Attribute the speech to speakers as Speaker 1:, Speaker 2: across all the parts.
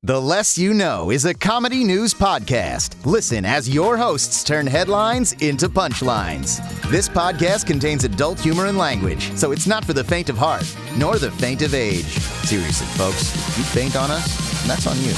Speaker 1: The Less You Know is a comedy news podcast. Listen as your hosts turn headlines into punchlines. This podcast contains adult humor and language, so it's not for the faint of heart, nor the faint of age. Seriously, folks, if you faint on us, that's on you.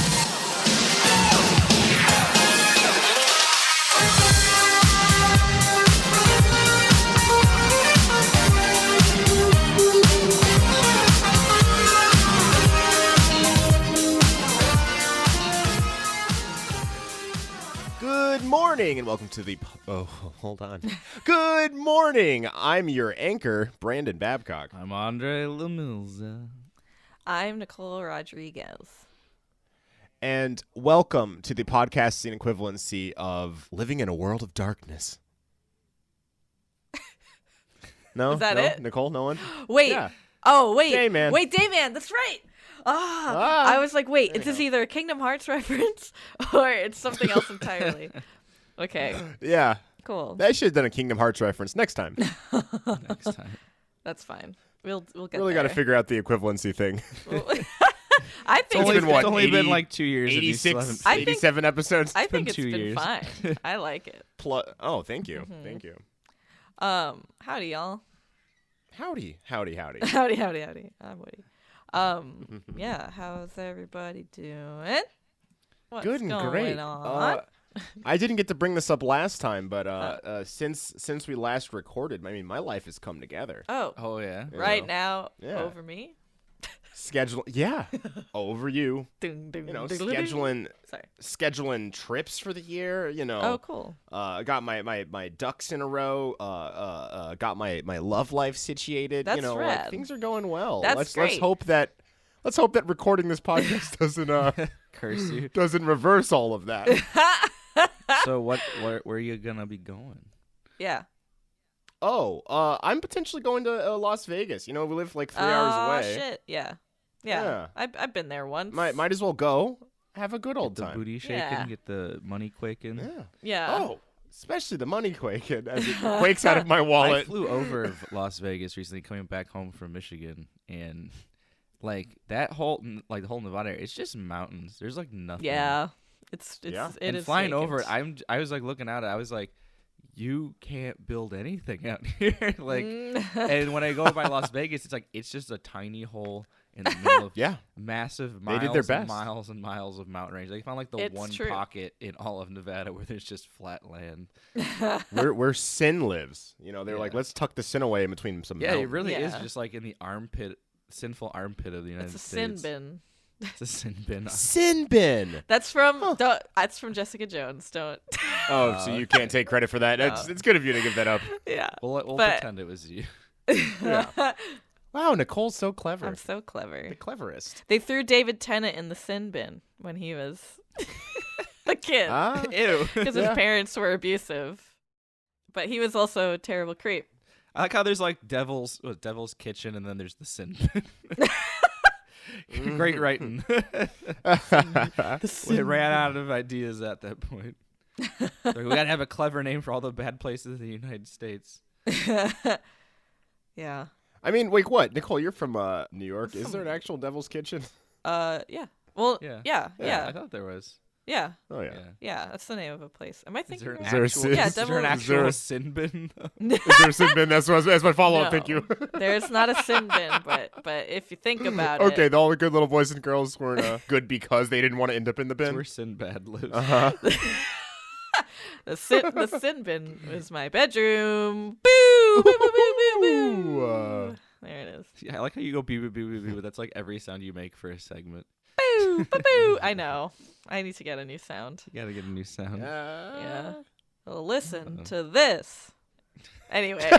Speaker 2: Good morning and welcome to the... Oh, hold on. Good morning. I'm your anchor, Brandon Babcock.
Speaker 3: I'm André Lemilza.
Speaker 4: I'm Nicole Rodriguez.
Speaker 2: And welcome to the podcasting equivalency of living in a world of darkness. No?
Speaker 4: Is that
Speaker 2: no?
Speaker 4: it?
Speaker 2: Nicole, no one?
Speaker 4: Wait.
Speaker 2: Yeah.
Speaker 4: Oh, wait.
Speaker 2: Dayman.
Speaker 4: Wait, Dayman. That's right. I was like, wait, is this either a Kingdom Hearts reference or it's something else entirely? Okay.
Speaker 2: Yeah.
Speaker 4: Cool.
Speaker 2: I should have done a Kingdom Hearts reference next time.
Speaker 3: Next time.
Speaker 4: That's fine. We'll get
Speaker 2: Really
Speaker 4: there.
Speaker 2: got to figure out the equivalency thing.
Speaker 4: I think
Speaker 2: It's been what,
Speaker 3: It's only been like 2 years.
Speaker 2: 86,
Speaker 4: I think-
Speaker 2: 87 episodes?
Speaker 4: I think
Speaker 3: been
Speaker 4: it's
Speaker 3: 2
Speaker 4: been
Speaker 3: years.
Speaker 4: fine. I like it.
Speaker 2: Oh, thank you. Thank you.
Speaker 4: Howdy, y'all.
Speaker 2: Howdy. Howdy, howdy.
Speaker 4: Howdy, howdy, howdy. I'm Woody. Yeah, how's everybody doing? What's
Speaker 2: Good and
Speaker 4: going
Speaker 2: great.
Speaker 4: on?
Speaker 2: I didn't get to bring this up last time, but since we last recorded, I mean, my life has come together.
Speaker 3: Oh yeah.
Speaker 4: Right now,
Speaker 2: Yeah.
Speaker 4: over me.
Speaker 2: Over you.
Speaker 4: Ding, ding,
Speaker 2: You know,
Speaker 4: ding, ding, ding.
Speaker 2: scheduling
Speaker 4: Sorry.
Speaker 2: trips for the year. You know.
Speaker 4: Oh, cool.
Speaker 2: Got my ducks in a row. Got my love life situated.
Speaker 4: That's
Speaker 2: you know,
Speaker 4: rad.
Speaker 2: like, things are going well.
Speaker 4: That's
Speaker 2: let's
Speaker 4: great.
Speaker 2: hope that recording this podcast
Speaker 3: Curse you.
Speaker 2: doesn't reverse all of that.
Speaker 3: So where are you gonna be going?
Speaker 4: Yeah.
Speaker 2: I'm potentially going to Las Vegas. You know, we live like 3 hours away.
Speaker 4: Oh, shit. Yeah. I've been there once.
Speaker 2: Might as well go. Have a good old
Speaker 3: Get the
Speaker 2: time.
Speaker 3: booty shaking,
Speaker 4: Yeah.
Speaker 3: get the money quaking.
Speaker 2: Yeah.
Speaker 4: Yeah.
Speaker 2: Oh, especially the money quaking as it quakes out of my
Speaker 3: I
Speaker 2: wallet.
Speaker 3: flew over Las Vegas recently, coming back home from Michigan, and like that whole the whole Nevada area, it's just mountains. There's like nothing.
Speaker 4: Yeah. It's
Speaker 2: Yeah.
Speaker 4: it
Speaker 3: And
Speaker 4: is
Speaker 3: flying
Speaker 4: vacant.
Speaker 3: over it, I was like looking at it. I was like, you can't build anything out here. Like, and when I go by Las Vegas, it's just a tiny hole in the middle of
Speaker 2: Yeah.
Speaker 3: massive
Speaker 2: They
Speaker 3: miles
Speaker 2: did their
Speaker 3: and
Speaker 2: best.
Speaker 3: miles and miles of mountain range. They found like the
Speaker 4: It's
Speaker 3: one
Speaker 4: true.
Speaker 3: pocket in all of Nevada where there's just flat land.
Speaker 2: Where sin lives. You know, they're
Speaker 3: Yeah.
Speaker 2: like, let's tuck the sin away in between some
Speaker 3: Yeah, it
Speaker 2: mountains.
Speaker 3: really is
Speaker 4: Yeah.
Speaker 3: just like in the sinful armpit of the United
Speaker 4: It's a
Speaker 3: States.
Speaker 4: sin bin.
Speaker 3: It's a sin bin.
Speaker 2: Sin bin.
Speaker 4: That's from that's from Jessica Jones. Don't.
Speaker 2: Oh, so you can't take credit for that. It's good of you to give that up.
Speaker 4: Yeah.
Speaker 3: We'll
Speaker 4: But-
Speaker 3: pretend it was you.
Speaker 2: Yeah. Wow, Nicole's so clever.
Speaker 4: I'm so clever.
Speaker 2: The cleverest.
Speaker 4: They threw David Tennant in the sin bin when he was a kid
Speaker 2: Ah,
Speaker 3: Ew.
Speaker 4: because his parents were abusive, but he was also a terrible creep.
Speaker 3: I like how there's like Devil's Kitchen and then there's the sin bin. Great writing. They ran out of ideas at that point. Like, we gotta have a clever name for all the bad places in the United States.
Speaker 4: Yeah.
Speaker 2: I mean, wait, what? Nicole, you're from New York. Is there an actual Devil's Kitchen?
Speaker 4: Yeah. Well,
Speaker 3: Yeah.
Speaker 4: yeah.
Speaker 3: I thought there was.
Speaker 4: Yeah.
Speaker 2: Oh, yeah.
Speaker 3: Yeah.
Speaker 4: Yeah, that's the name of a place. Am I
Speaker 3: Is
Speaker 4: thinking
Speaker 3: there an
Speaker 4: right?
Speaker 2: there a
Speaker 3: actual,
Speaker 2: sin-
Speaker 4: Yeah,
Speaker 3: is there an
Speaker 4: Devil-
Speaker 3: actual
Speaker 2: there-
Speaker 3: sin bin?
Speaker 2: Is there a sin bin? That's my follow-up.
Speaker 4: No.
Speaker 2: Thank you.
Speaker 4: There's not a sin bin, but if you think about
Speaker 2: Okay,
Speaker 4: it.
Speaker 2: all the good little boys and girls weren't good because they didn't want to end up in the
Speaker 3: That's
Speaker 2: bin.
Speaker 3: where Sinbad lives.
Speaker 2: Uh-huh.
Speaker 4: The sin bin is my bedroom. Boo! Boo, boo, boo, boo, boo.
Speaker 2: Ooh,
Speaker 4: There it is.
Speaker 3: Yeah, I like how you go boo boo boo boo boo. That's like every sound you make for a segment.
Speaker 4: Boo! Boo, boo. I know. I need to get a new sound.
Speaker 3: You gotta get a new sound.
Speaker 4: Yeah. Well,
Speaker 2: Uh-huh.
Speaker 4: listen to this. Anyway.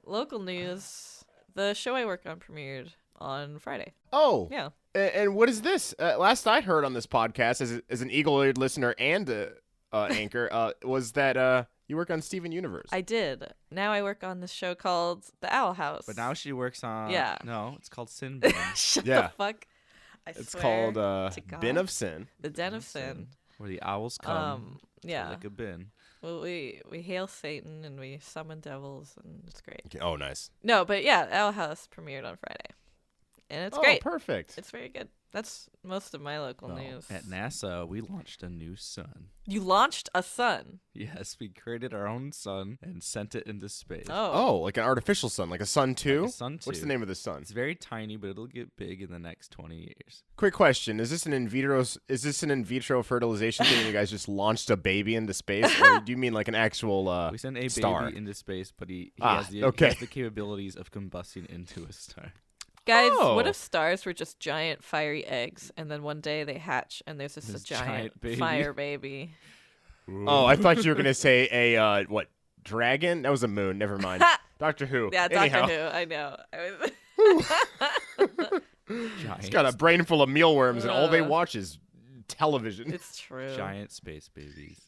Speaker 4: Local news. The show I work on premiered on Friday.
Speaker 2: Oh.
Speaker 4: Yeah.
Speaker 2: And what is this? Last I heard on this podcast, as an eagle-eared listener and anchor, was that you work on Steven Universe.
Speaker 4: I did. Now I work on this show called The Owl House.
Speaker 3: But now she works on.
Speaker 4: Yeah.
Speaker 3: No, it's called Sin Bin.
Speaker 4: Shut
Speaker 2: Yeah.
Speaker 4: the fuck. I
Speaker 2: It's
Speaker 4: swear
Speaker 2: called
Speaker 4: to God.
Speaker 2: Bin of Sin.
Speaker 4: The Den of Sin.
Speaker 3: Where the owls come.
Speaker 4: Yeah.
Speaker 3: Like a bin.
Speaker 4: Well, we hail Satan and we summon devils and it's great.
Speaker 2: Okay. Oh, nice.
Speaker 4: No, but yeah, Owl House premiered on Friday. And it's
Speaker 2: Oh,
Speaker 4: great.
Speaker 2: perfect.
Speaker 4: It's very good. That's most of my local
Speaker 3: Well,
Speaker 4: news.
Speaker 3: at NASA, we launched a new sun.
Speaker 4: You launched a sun.
Speaker 3: Yes, we created our own sun and sent it into space.
Speaker 2: Oh, like an artificial sun, like a sun 2?
Speaker 3: Like a sun
Speaker 2: What's the
Speaker 3: 2.
Speaker 2: name of the sun?
Speaker 3: It's very tiny, but it'll get big in the next 20 years.
Speaker 2: Quick question: Is this an in vitro fertilization thing? And you guys just launched a baby into space, or do you mean like an actual
Speaker 3: We sent a
Speaker 2: star?
Speaker 3: baby into space, but he
Speaker 2: Ah,
Speaker 3: has he
Speaker 2: okay.
Speaker 3: has the capabilities of combusting into a star.
Speaker 4: Guys,
Speaker 2: Oh.
Speaker 4: what if stars were just giant fiery eggs, and then one day they hatch, and there's just
Speaker 3: This
Speaker 4: a giant
Speaker 3: giant baby.
Speaker 4: fire baby?
Speaker 2: Oh, I thought you were gonna say a what dragon? That was a moon. Never mind. Doctor Who.
Speaker 4: Yeah,
Speaker 2: Anyhow,
Speaker 4: Doctor Who. I know.
Speaker 3: Giant,
Speaker 2: He's got a brain full of mealworms, and all they
Speaker 4: Uh.
Speaker 2: watch is television.
Speaker 4: It's true.
Speaker 3: giant space babies.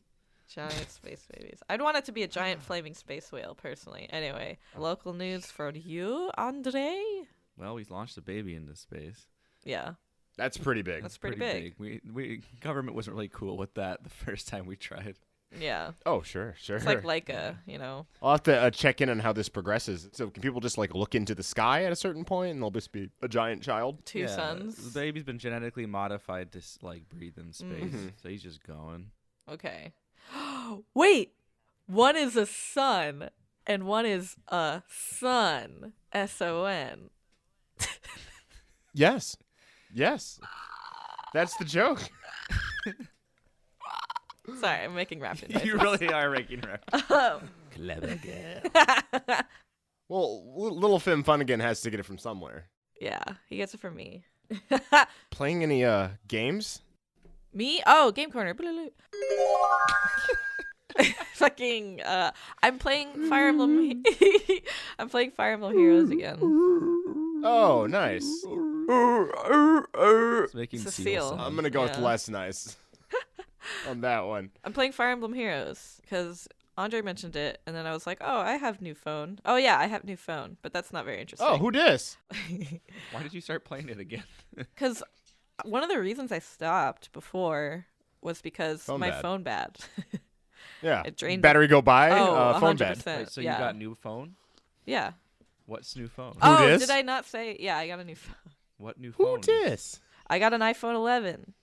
Speaker 4: Giant space babies. I'd want it to be a giant flaming space whale, personally. Anyway, local news for you, André?
Speaker 3: Well, we launched a baby into space.
Speaker 4: Yeah,
Speaker 2: That's pretty big.
Speaker 4: that's pretty big.
Speaker 3: We government wasn't really cool with that the first time we tried.
Speaker 4: Yeah.
Speaker 2: Oh, sure.
Speaker 4: It's like Leica, you know.
Speaker 2: I'll have to check in on how this progresses. So, can people just like look into the sky at a certain point, and they'll just be a giant child?
Speaker 4: Two suns.
Speaker 3: The baby's been genetically modified to like breathe in space,
Speaker 2: Mhm.
Speaker 3: so he's just going.
Speaker 4: Okay. Wait! One is a sun, and one is a son. S-O-N.
Speaker 2: Yes. That's the joke.
Speaker 4: Sorry, I'm making rapid noises.
Speaker 3: You really are making reference.
Speaker 4: Um,
Speaker 3: Clever girl.
Speaker 2: Well, little Finn Funnigan has to get it from somewhere.
Speaker 4: yeah, he gets it from me.
Speaker 2: Playing any games?
Speaker 4: Me? Oh, Game Corner. Fucking, I'm playing Fire Emblem. I'm playing Fire Emblem Heroes again.
Speaker 2: Oh, nice.
Speaker 3: It's making
Speaker 4: It's a
Speaker 3: seal
Speaker 4: seal.
Speaker 3: sounds.
Speaker 2: I'm gonna go with
Speaker 4: Yeah.
Speaker 2: less nice on that one.
Speaker 4: I'm playing Fire Emblem Heroes because Andre mentioned it, and then I was like, oh, I have new phone. Oh, yeah, I have new phone, but that's not very interesting.
Speaker 2: Oh, who dis?
Speaker 3: Why did you start playing it again?
Speaker 4: Because one of the reasons I stopped before was because
Speaker 2: Phone
Speaker 4: my
Speaker 2: bad.
Speaker 4: phone bad.
Speaker 2: Yeah.
Speaker 4: It drained
Speaker 2: Battery go by.
Speaker 4: Oh,
Speaker 2: Phone bad.
Speaker 4: 100%.
Speaker 3: Wait, so
Speaker 4: yeah.
Speaker 3: you got new phone?
Speaker 4: Yeah.
Speaker 3: What's new phone?
Speaker 4: Oh,
Speaker 2: dis?
Speaker 4: did I not say? Yeah, I got a new phone.
Speaker 3: What new
Speaker 2: Who
Speaker 3: phone?
Speaker 2: dis?
Speaker 4: I got an iPhone 11.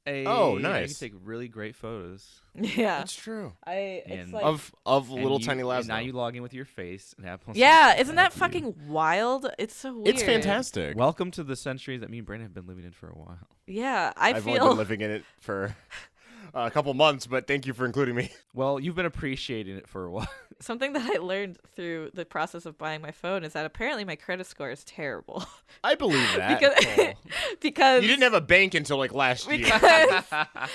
Speaker 3: Hey,
Speaker 2: Oh,
Speaker 3: yeah,
Speaker 2: nice.
Speaker 3: You can take really great photos.
Speaker 4: Yeah.
Speaker 2: That's true.
Speaker 4: It's
Speaker 3: And
Speaker 4: like.
Speaker 2: Of little
Speaker 3: And
Speaker 2: tiny labs.
Speaker 3: and now you log in with your face and Apple.
Speaker 4: Yeah, isn't that fucking wild? It's so weird.
Speaker 2: It's fantastic.
Speaker 3: Welcome to the century that me and Brandon have been living in for a while.
Speaker 4: Yeah,
Speaker 2: I've only been living in it for a couple months, but thank you for including me.
Speaker 3: Well, you've been appreciating it for a while.
Speaker 4: something that I learned through the process of buying my phone is that apparently my credit score is terrible.
Speaker 2: I believe that.
Speaker 4: because because
Speaker 2: You didn't have a bank until like last year.
Speaker 4: because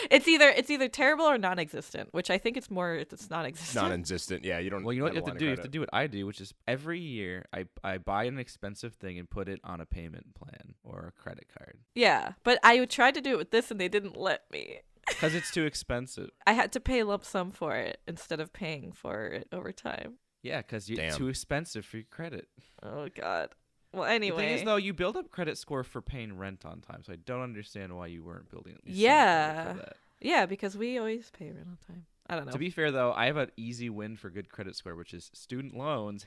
Speaker 4: it's either terrible or non-existent, which I think it's non-existent.
Speaker 2: Non-existent. Yeah, you don't.
Speaker 3: Well, you know what you have
Speaker 2: a lot
Speaker 3: to do? You
Speaker 2: of
Speaker 3: have to
Speaker 2: credit.
Speaker 3: do what I do, which is every year I buy an expensive thing and put it on a payment plan or a credit card
Speaker 4: Yeah, but I tried to do it with this and they didn't let me.
Speaker 3: because it's too expensive.
Speaker 4: I had to pay a lump sum for it instead of paying for it over time.
Speaker 3: Yeah, because it's
Speaker 2: Damn.
Speaker 3: too expensive for your credit.
Speaker 4: Oh God. Well,
Speaker 3: The
Speaker 4: anyway.
Speaker 3: thing is, though, you build up credit score for paying rent on time, so I don't understand why you weren't building at least some credit for that.
Speaker 4: Yeah, because we always pay rent on time. I don't know.
Speaker 3: To be fair, though, I have an easy win for good credit score, which is student loans.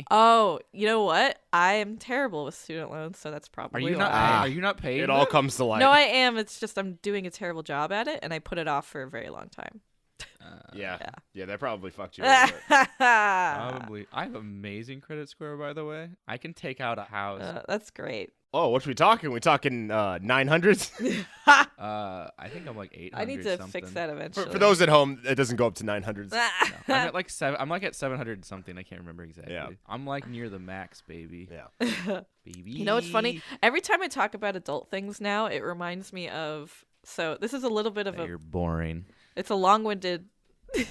Speaker 4: Oh, you know what? I am terrible with student loans, so that's
Speaker 3: Are
Speaker 4: probably
Speaker 3: you not?
Speaker 4: why.
Speaker 3: Are you not paid?
Speaker 2: It all comes to light.
Speaker 4: No, I am. It's just I'm doing a terrible job at it, and I put it off for a very long time.
Speaker 2: Yeah.
Speaker 4: Yeah.
Speaker 2: Yeah, that probably fucked you. A little bit.
Speaker 3: Probably. I have amazing credit score, by the way. I can take out a house.
Speaker 4: That's great.
Speaker 2: Oh, what we talking? We talking 900s?
Speaker 3: I think I'm like 800.
Speaker 4: I need to
Speaker 3: something.
Speaker 4: fix that eventually.
Speaker 2: For those at home, it doesn't go up to 900s.
Speaker 3: No, I'm at like I'm like at 700 something. I can't remember exactly.
Speaker 2: Yeah.
Speaker 3: I'm like near the max, baby.
Speaker 2: Yeah.
Speaker 3: Baby.
Speaker 4: You know what's funny? Every time I talk about adult things now, it reminds me of. So this is a little bit of
Speaker 3: You're boring.
Speaker 4: It's a long-winded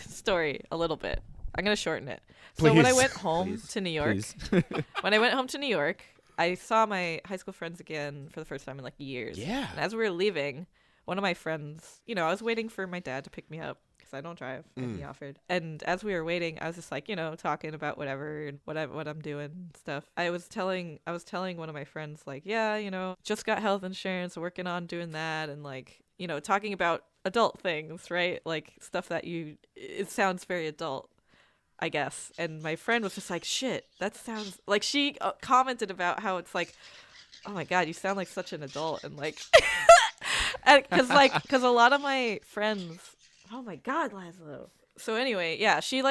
Speaker 4: story, a little bit. I'm gonna shorten it. So when I
Speaker 2: Please.
Speaker 4: went home
Speaker 3: Please.
Speaker 4: to New York,
Speaker 3: Please.
Speaker 4: when I went home to New York, I saw my high school friends again for the first time in like years.
Speaker 2: Yeah.
Speaker 4: And as we were leaving, one of my friends, I was waiting for my dad to pick me up because I don't drive, and he offered. And as we were waiting, I was just like, talking about whatever and what I'm doing and stuff. I was telling one of my friends like, yeah, just got health insurance, working on doing that, and like, talking about adult things, right? Like stuff that it sounds very adult, I guess. And my friend was just like, shit, that sounds like, she commented about how it's like, oh my God, you sound like such an adult. And like, because a lot of my friends, oh my God, Laszlo. So anyway, yeah, she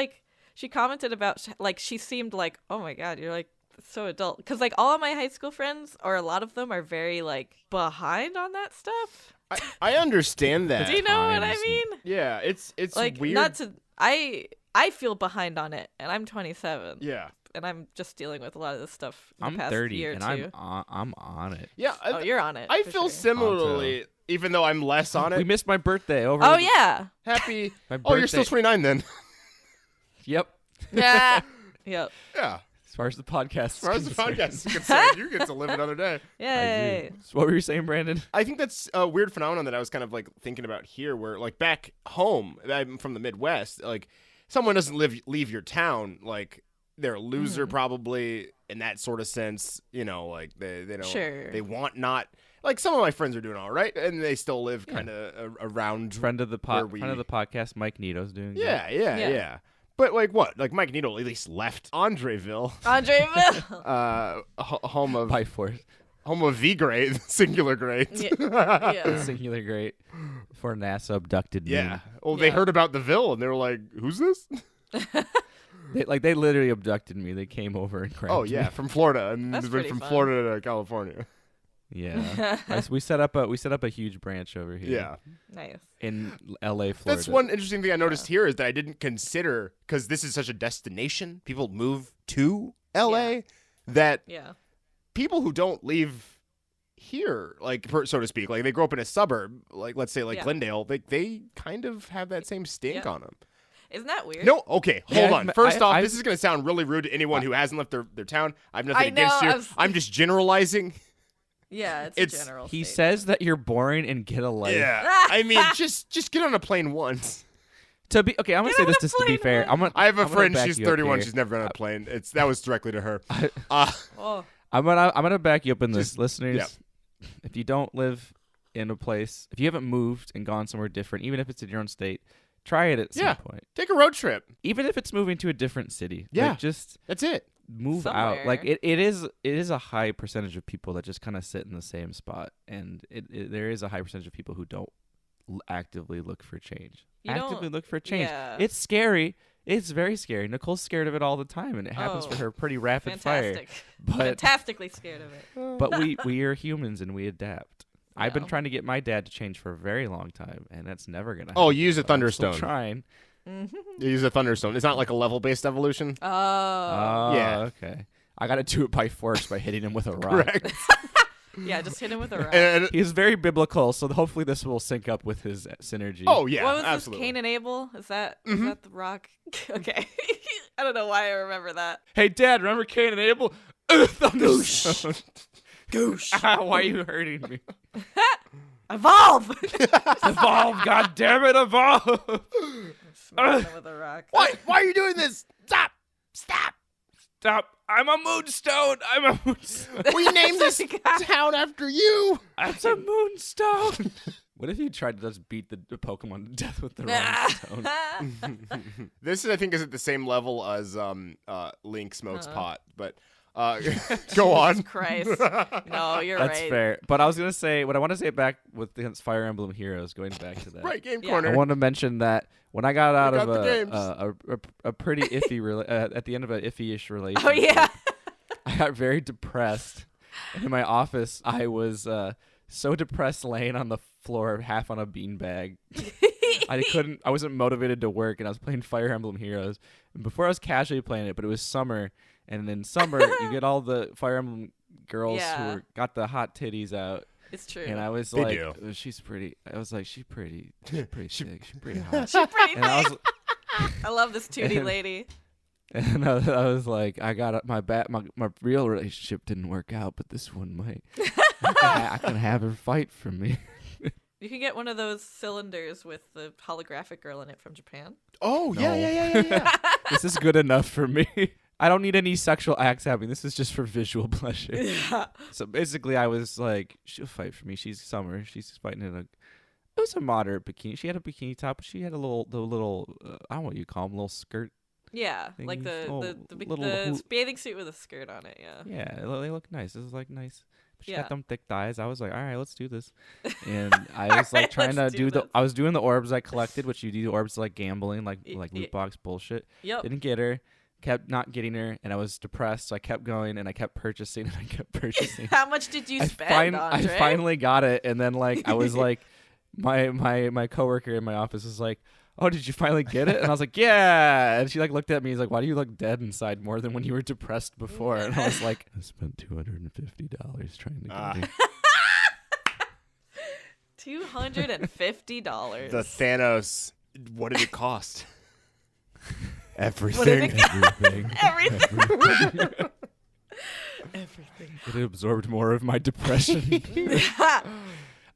Speaker 4: commented about, like, she seemed like, oh my God, you're like so adult. Because like all of my high school friends, or a lot of them, are very like behind on that stuff.
Speaker 2: I understand that.
Speaker 4: Do you know what I mean?
Speaker 2: Yeah, it's
Speaker 4: like
Speaker 2: weird.
Speaker 4: not to I feel behind on it, and I'm 27.
Speaker 2: Yeah.
Speaker 4: And I'm just dealing with a lot of this stuff in
Speaker 3: I'm
Speaker 4: the past
Speaker 3: 30
Speaker 4: year
Speaker 3: and
Speaker 4: or two.
Speaker 3: I'm on it.
Speaker 2: Yeah.
Speaker 4: Oh, you're on it.
Speaker 2: I
Speaker 4: for
Speaker 2: feel
Speaker 4: sure.
Speaker 2: similarly, even though I'm less on it.
Speaker 3: We missed my birthday over.
Speaker 4: Oh yeah.
Speaker 2: Happy.
Speaker 3: My
Speaker 2: Oh, you're still
Speaker 3: birthday.
Speaker 2: 29 then.
Speaker 3: Yep.
Speaker 4: Yeah. Yep.
Speaker 2: Yeah.
Speaker 3: As far as the podcast.
Speaker 2: As far as the podcast is concerned, you get to live another day.
Speaker 4: Yay.
Speaker 3: So what were you saying, Brandon?
Speaker 2: I think that's a weird phenomenon that I was kind of like thinking about here, where like back home, I'm from the Midwest, like someone doesn't leave your town, like they're a loser probably in that sort of sense, you know, like they don't,
Speaker 4: Sure.
Speaker 2: they want not, like some of my friends are doing all right and they still live kind of around.
Speaker 3: Friend of the
Speaker 2: where we-
Speaker 3: podcast, Mike Nito's doing. good.
Speaker 2: Yeah. But like what? Like Mike Needle at least left Andreville,
Speaker 4: Andreville.
Speaker 2: home of
Speaker 3: By force.
Speaker 2: V grade, singular grades.
Speaker 4: Yeah.
Speaker 3: Singular great for NASA abducted me.
Speaker 2: Yeah. Well, they
Speaker 4: Yeah.
Speaker 2: heard about the Ville and they were like, "Who's this?"
Speaker 3: They literally abducted me. They came over and grabbed
Speaker 2: Oh
Speaker 3: me.
Speaker 2: yeah, from Florida, and
Speaker 4: That's
Speaker 2: they've been
Speaker 4: pretty
Speaker 2: from
Speaker 4: fun.
Speaker 2: Florida to California.
Speaker 3: Yeah. We set up a huge branch over here.
Speaker 2: Yeah.
Speaker 4: Nice.
Speaker 3: In L.A., Florida.
Speaker 2: That's one interesting thing I noticed here is that I didn't consider, because this is such a destination, people move to LA, that
Speaker 4: Yeah.
Speaker 2: people who don't leave here, like so to speak, like they grow up in a suburb, like let's say like
Speaker 4: Yeah.
Speaker 2: Glendale, they kind of have that same stink
Speaker 4: Yeah.
Speaker 2: on them.
Speaker 4: Isn't that weird?
Speaker 2: No, okay, hold
Speaker 3: Yeah,
Speaker 2: on. First off,
Speaker 3: I've-
Speaker 2: this is going to sound really rude to anyone who hasn't left their town. I have nothing
Speaker 4: I know,
Speaker 2: against you.
Speaker 4: I was-
Speaker 2: I'm just generalizing.
Speaker 4: Yeah, it's
Speaker 2: It's-
Speaker 4: a general
Speaker 3: He
Speaker 4: statement.
Speaker 3: says that you're boring and get a life.
Speaker 2: Yeah. I mean, just get on a plane once.
Speaker 3: To be okay, I'm gonna
Speaker 4: Get
Speaker 3: say
Speaker 4: on
Speaker 3: this
Speaker 4: a
Speaker 3: just to be
Speaker 4: plane,
Speaker 3: fair.
Speaker 4: man.
Speaker 2: I have a
Speaker 3: I'm gonna
Speaker 2: friend,
Speaker 3: back
Speaker 2: she's
Speaker 3: you up
Speaker 2: 31,
Speaker 3: here.
Speaker 2: she's never been on a plane. That was directly to her.
Speaker 4: Oh.
Speaker 3: I'm gonna back you up in this,
Speaker 2: Just-
Speaker 3: listeners.
Speaker 2: yeah.
Speaker 3: If you don't live in a place, if you haven't moved and gone somewhere different, even if it's in your own state, try it at some
Speaker 2: Yeah.
Speaker 3: point.
Speaker 2: Take a road trip.
Speaker 3: Even if it's moving to a different city,
Speaker 2: Yeah.
Speaker 3: like, just
Speaker 2: That's it.
Speaker 3: move out. Like
Speaker 4: Somewhere.
Speaker 3: it is a high percentage of people that just kind of sit in the same spot, and there is a high percentage of people who don't actively look for change.
Speaker 4: You
Speaker 3: Actively
Speaker 4: don't-
Speaker 3: look for change.
Speaker 4: yeah.
Speaker 3: It's scary. It's very scary. Nicole's scared of it all the time, and it happens for
Speaker 4: Oh,
Speaker 3: her pretty rapid fire.
Speaker 4: Fantastic.
Speaker 3: But
Speaker 4: Fantastically scared of it.
Speaker 3: but we are humans and we adapt. I've been
Speaker 4: Yeah.
Speaker 3: trying to get my dad to change for a very long time, and that's never gonna.
Speaker 2: Oh,
Speaker 3: happen,
Speaker 2: you use a
Speaker 3: but I'm still
Speaker 2: thunderstone.
Speaker 3: Trying.
Speaker 2: You use a thunderstone. It's not like a level-based evolution.
Speaker 4: Oh.
Speaker 3: Oh,
Speaker 2: Yeah.
Speaker 3: okay. I got to do it by force by hitting him with a rock.
Speaker 2: Correct.
Speaker 4: Yeah, just hit him with a rock.
Speaker 2: And-
Speaker 3: He's very biblical, so hopefully this will sync up with his synergy.
Speaker 2: oh yeah,
Speaker 4: what was
Speaker 2: absolutely.
Speaker 4: this, Cain and Abel? Is that the rock? Okay. I don't know why I remember that.
Speaker 3: Hey, Dad, remember Cain and Abel? Thunderstone.
Speaker 4: Goosh.
Speaker 3: Ah, why are you hurting me?
Speaker 4: Evolve!
Speaker 3: Evolve, God damn it, evolve!
Speaker 4: Smacking him with a rock.
Speaker 2: Why are you doing this? Stop! Stop!
Speaker 3: Stop! I'm a moonstone. I'm a moonstone.
Speaker 2: We named this town after you.
Speaker 3: That's a moonstone. What if you tried to just beat the Pokemon to death with the wrong stone?
Speaker 2: This I think is at the same level as Link smokes pot, but go on.
Speaker 4: Christ. No, you're
Speaker 3: That's
Speaker 4: right.
Speaker 3: fair. But I was gonna say what I want to say back with the Fire Emblem Heroes. Going back to that,
Speaker 2: Right, game
Speaker 4: Yeah.
Speaker 2: corner.
Speaker 3: I want to mention that when I got out
Speaker 2: got the
Speaker 3: of
Speaker 2: games.
Speaker 3: a pretty iffy at the end of an iffy-ish relationship,
Speaker 4: Oh, yeah.
Speaker 3: I got very depressed. And in my office, I was so depressed, laying on the floor, half on a beanbag. I wasn't motivated to work, and I was playing Fire Emblem Heroes. And before I was casually playing it, but it was summer, and in summer you get all the Fire Emblem girls
Speaker 4: Yeah.
Speaker 3: who got the hot titties out.
Speaker 4: It's true.
Speaker 3: And I was
Speaker 2: They
Speaker 3: like,
Speaker 2: do.
Speaker 3: "Oh, she's pretty." I was like, "She's pretty thick. She's pretty hot."
Speaker 4: She's pretty
Speaker 3: And I
Speaker 4: thick.
Speaker 3: was,
Speaker 4: I love this tootie lady.
Speaker 3: and I was like, "I got my real relationship didn't work out, but this one might. I can have her fight for me."
Speaker 4: You can get one of those cylinders with the holographic girl in it from Japan.
Speaker 2: Oh
Speaker 3: No.
Speaker 2: yeah.
Speaker 3: This is good enough for me. I don't need any sexual acts happening. This is just for visual pleasure.
Speaker 4: Yeah.
Speaker 3: So basically, I was like, she'll fight for me. She's summer. She's fighting in it was a moderate bikini. She had a bikini top, but she had the little, I don't know what you call them, little skirt.
Speaker 4: Yeah, like
Speaker 3: Thingies.
Speaker 4: the
Speaker 3: Oh,
Speaker 4: the
Speaker 3: little
Speaker 4: the
Speaker 3: hoop.
Speaker 4: bathing suit with a skirt on it. Yeah.
Speaker 3: Yeah, they look nice. This is like nice She
Speaker 4: Yeah.
Speaker 3: got them thick thighs. I was like, all right, let's do this. And I was like trying to do the. I was doing the orbs I collected, which you do orbs like gambling, like loot box bullshit.
Speaker 4: Yep.
Speaker 3: Didn't get her. Kept not getting her, and I was depressed. So I kept going, and I kept purchasing, and I kept purchasing.
Speaker 4: How much did you spend, André?
Speaker 3: I finally got it, and then like I was like, my coworker in my office was like, "Oh, did you finally get it?" And I was like, "Yeah." And she like looked at me. He's like, "Why do you look dead inside more than when you were depressed before?" And I was like, "I spent $250 trying to get it."
Speaker 4: $250.
Speaker 2: The Thanos. What did it cost?
Speaker 3: Everything.
Speaker 4: Everything.
Speaker 3: Everything. It absorbed more of my depression.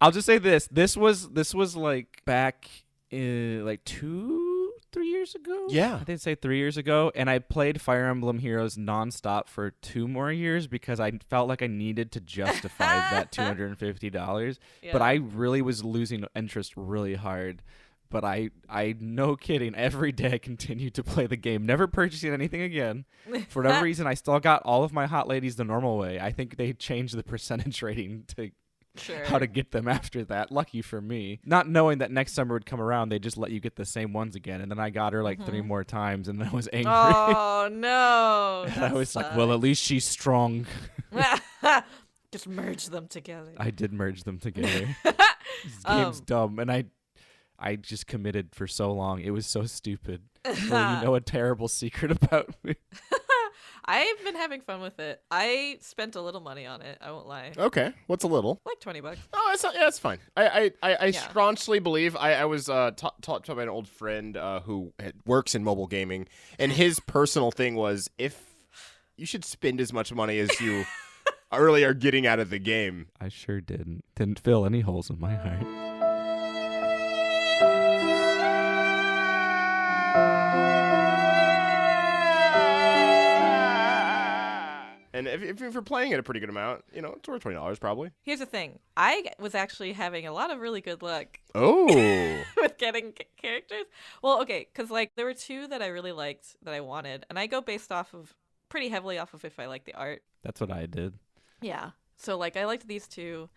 Speaker 3: I'll just say this. This was like back in like 2-3 years ago.
Speaker 2: Yeah.
Speaker 3: I did say 3 years ago. And I played Fire Emblem Heroes nonstop for 2 more years because I felt like I needed to justify that $250.
Speaker 4: Yeah.
Speaker 3: But I really was losing interest really hard. But I no kidding, every day I continued to play the game, never purchasing anything again. For whatever reason, I still got all of my hot ladies the normal way. I think they changed the percentage rating to how to get them after that. Lucky for me. Not knowing that next summer would come around, they just let you get the same ones again. And then I got her like 3 more times, and then I was angry.
Speaker 4: Oh, no.
Speaker 3: And I was like, well, at least she's strong.
Speaker 4: Just merge them together.
Speaker 3: I did merge them together. This game's dumb, and I just committed for so long. It was so stupid. Well, you know a terrible secret about me.
Speaker 4: I've been having fun with it. I spent a little money on it. I won't lie.
Speaker 2: Okay. What's a little?
Speaker 4: Like $20.
Speaker 2: Oh, it's fine. I staunchly believe I was taught by an old friend who works in mobile gaming, and his personal thing was if you should spend as much money as you really are getting out of the game.
Speaker 3: I sure didn't fill any holes in my heart.
Speaker 2: And if you're playing at a pretty good amount, it's worth $20 probably.
Speaker 4: Here's the thing. I was actually having a lot of really good luck.
Speaker 2: Oh.
Speaker 4: With getting characters. Well, okay, because like there were 2 that I really liked that I wanted, and I go based pretty heavily off of if I like the art.
Speaker 3: That's what I did.
Speaker 4: Yeah. So like I liked these 2.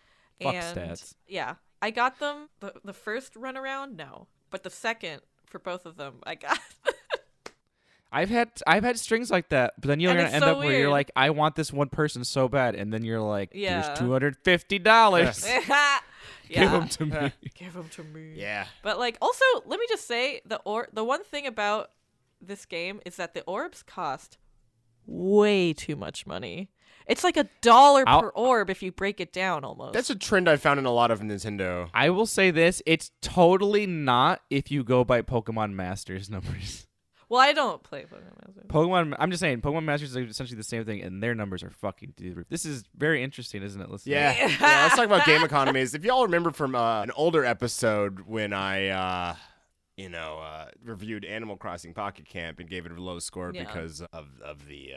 Speaker 3: Fuck
Speaker 4: and
Speaker 3: stats.
Speaker 4: Yeah. I got them the first run around, no. But the second for both of them, I got
Speaker 3: I've had strings like that, but then you're
Speaker 4: And
Speaker 3: gonna
Speaker 4: it's
Speaker 3: end
Speaker 4: so
Speaker 3: up where you're
Speaker 4: weird.
Speaker 3: like, I want this one person so bad, and then you're like,
Speaker 4: Yeah.
Speaker 3: here's $250.
Speaker 4: yeah.
Speaker 3: Give them to me.
Speaker 4: Give them to me.
Speaker 2: Yeah.
Speaker 4: But like also, let me just say the one thing about this game is that the orbs cost way too much money. It's like $1 per orb if you break it down almost.
Speaker 2: That's a trend I found in a lot of Nintendo.
Speaker 3: I will say this: it's totally not if you go by Pokemon Masters numbers.
Speaker 4: Well, I don't play Pokemon Masters.
Speaker 3: I'm just saying, Pokemon Masters is essentially the same thing, and their numbers are fucking through the roof. This is very interesting, isn't it? Listen.
Speaker 2: Yeah. Let's talk about game economies. If y'all remember from an older episode when I, reviewed Animal Crossing Pocket Camp and gave it a low score because of the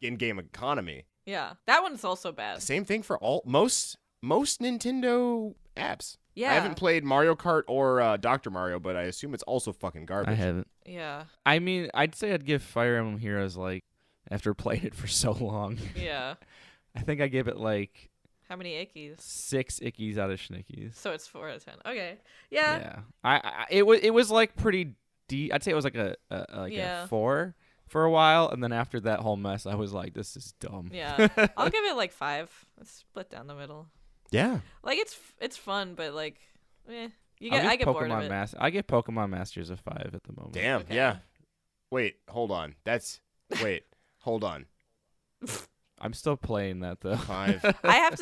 Speaker 2: in-game economy.
Speaker 4: Yeah, that one's also bad.
Speaker 2: Same thing for most Nintendo apps.
Speaker 4: Yeah.
Speaker 2: I haven't played Mario Kart or Dr. Mario, but I assume it's also fucking garbage.
Speaker 3: I haven't.
Speaker 4: Yeah.
Speaker 3: I mean, I'd say I'd give Fire Emblem Heroes, like, after playing it for so long.
Speaker 4: Yeah.
Speaker 3: I think I give it, like...
Speaker 4: How many ickies?
Speaker 3: 6 ickies out of schnickies.
Speaker 4: So it's 4 out of 10. Okay. Yeah.
Speaker 3: Yeah. It was like pretty deep. I'd say it was like a 4 for a while, and then after that whole mess, I was like, this is dumb.
Speaker 4: Yeah. I'll give it like 5. It's split down the middle.
Speaker 2: Yeah.
Speaker 4: Like it's fun, but like, I get
Speaker 3: Pokemon
Speaker 4: bored of it.
Speaker 3: I give Pokemon Masters a 5 at the moment.
Speaker 2: Damn.
Speaker 4: Okay.
Speaker 2: Yeah. Hold on. Hold on.
Speaker 3: I'm still playing that though.
Speaker 2: 5.
Speaker 4: I have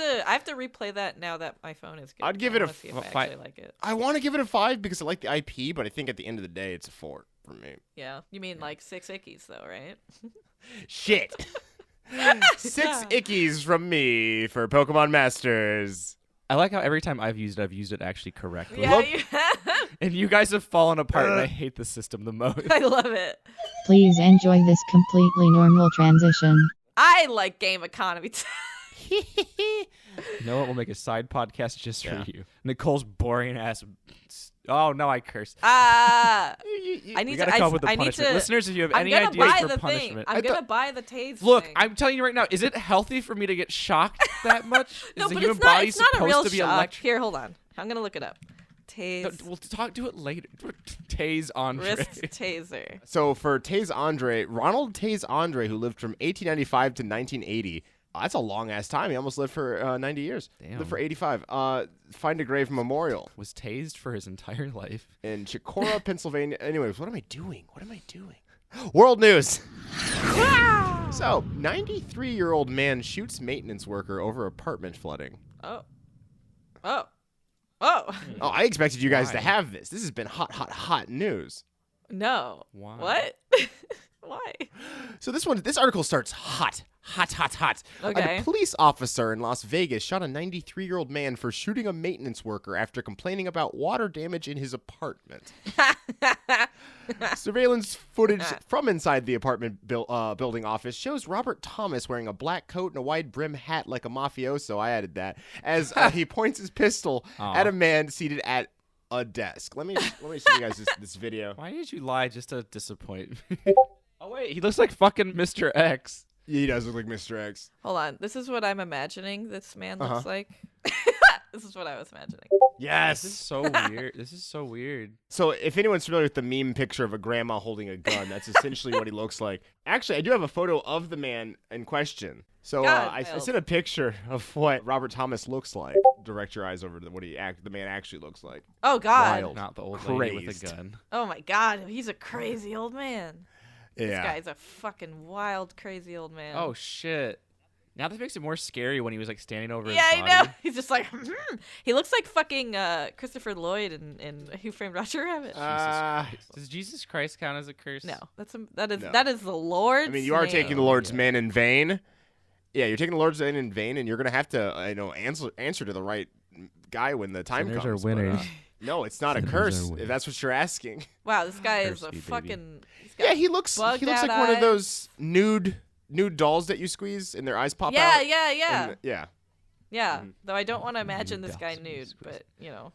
Speaker 4: to replay that now that my phone is good.
Speaker 2: I'd give
Speaker 4: I
Speaker 2: it a
Speaker 4: wanna see if I actually like it.
Speaker 2: I want to give it a 5 because I like the IP, but I think at the end of the day, it's a 4 for me.
Speaker 4: Yeah. You mean like 6 ickies though, right?
Speaker 2: Shit. 6 ickies from me for Pokemon Masters.
Speaker 3: I like how every time I've used it actually correctly.
Speaker 4: Yeah, you
Speaker 3: And you guys have fallen apart, and I hate the system the most.
Speaker 4: I love it.
Speaker 5: Please enjoy this completely normal transition.
Speaker 4: I like game economy.
Speaker 3: You know what? We'll make a side podcast just
Speaker 2: Yeah.
Speaker 3: for you. Nicole's boring ass. Oh no, I cursed.
Speaker 4: I
Speaker 3: We
Speaker 4: need
Speaker 3: gotta
Speaker 4: to.
Speaker 3: come up with a
Speaker 4: I need
Speaker 3: punishment.
Speaker 4: to.
Speaker 3: Listeners, if you have
Speaker 4: I'm
Speaker 3: any
Speaker 4: gonna
Speaker 3: ideas
Speaker 4: buy
Speaker 3: for
Speaker 4: the
Speaker 3: punishment,
Speaker 4: thing. I'm gonna buy the tase.
Speaker 3: look,
Speaker 4: thing.
Speaker 3: I'm telling you right now. Is it healthy for me to get shocked that much?
Speaker 4: No,
Speaker 3: Is the
Speaker 4: but
Speaker 3: human
Speaker 4: it's not.
Speaker 3: body
Speaker 4: It's not a
Speaker 3: supposed
Speaker 4: real
Speaker 3: to be
Speaker 4: shock.
Speaker 3: electric?
Speaker 4: Here, hold on. I'm gonna look it up.
Speaker 3: No,
Speaker 4: Tase.
Speaker 3: we'll do it later. Tase André.
Speaker 4: Wrist taser.
Speaker 2: So for Tase André, Ronald Tase André, who lived from 1895 to 1980. That's a long ass time. He almost lived for 90 years.
Speaker 3: Damn.
Speaker 2: Lived for 85. Find a grave memorial
Speaker 3: Was tased for his entire life.
Speaker 2: in Chicora, Pennsylvania. Anyways, what am I doing? World news. So, 93-year-old man shoots maintenance worker over apartment flooding.
Speaker 4: Oh.
Speaker 2: Oh, I expected you guys to
Speaker 3: Why?
Speaker 2: have this. This has been hot news.
Speaker 4: No.
Speaker 3: Why?
Speaker 4: What? Why?
Speaker 2: So this article starts hot.
Speaker 4: Okay.
Speaker 2: A police officer in Las Vegas shot a 93-year-old man for shooting a maintenance worker after complaining about water damage in his apartment. Surveillance footage from inside the apartment building office shows Robert Thomas wearing a black coat and a wide brim hat like a mafioso. I added that as he points his pistol at a man seated at a desk. Let me show you guys this video.
Speaker 3: Why did you lie just to disappoint me? Oh wait, he looks like fucking Mr. X.
Speaker 2: He does look like Mr. X.
Speaker 4: Hold on. This is what I'm imagining this man looks like. This is what I was imagining.
Speaker 2: Yes.
Speaker 3: This is so weird. This is so weird.
Speaker 2: So if anyone's familiar with the meme picture of a grandma holding a gun, that's essentially what he looks like. Actually, I do have a photo of the man in question. So
Speaker 4: God,
Speaker 2: I
Speaker 4: Miles.
Speaker 2: sent a picture of what Robert Thomas looks like. Direct your eyes over to what the man actually looks like.
Speaker 4: Oh God.
Speaker 2: Wild.
Speaker 3: Not the old lady with
Speaker 2: Crazed.
Speaker 3: a gun.
Speaker 4: Oh my God. He's a crazy old man.
Speaker 2: Yeah.
Speaker 4: This guy's a fucking wild, crazy old man.
Speaker 3: Oh shit. Now this makes it more scary when he was like standing over
Speaker 4: yeah,
Speaker 3: his
Speaker 4: I
Speaker 3: body.
Speaker 4: know. He's just like, He looks like fucking Christopher Lloyd in Who Framed Roger Rabbit.
Speaker 3: Does Jesus Christ count as a curse?
Speaker 4: No,
Speaker 2: No.
Speaker 4: that is the Lord's
Speaker 2: I mean, you are
Speaker 4: name.
Speaker 2: taking the Lord's man in vain. Yeah, you're taking the Lord's man in vain, and you're gonna have to, answer to the right guy when the time
Speaker 3: Sinners
Speaker 2: comes.
Speaker 3: are winners.
Speaker 2: No, it's not a
Speaker 3: Sinners
Speaker 2: curse.
Speaker 3: are winners.
Speaker 2: If that's what you're asking.
Speaker 4: Wow, this guy is
Speaker 3: Curse
Speaker 4: a
Speaker 3: me, baby.
Speaker 4: fucking.
Speaker 2: Yeah, he looks
Speaker 4: bugged
Speaker 2: like
Speaker 4: out
Speaker 2: one of
Speaker 4: eyes.
Speaker 2: those nude dolls that you squeeze and their eyes pop
Speaker 4: Yeah,
Speaker 2: out.
Speaker 4: yeah, yeah,
Speaker 2: Yeah.
Speaker 4: yeah. Though I don't want to imagine this guy
Speaker 3: Dawson
Speaker 4: nude,
Speaker 3: squeeze.
Speaker 4: but you know.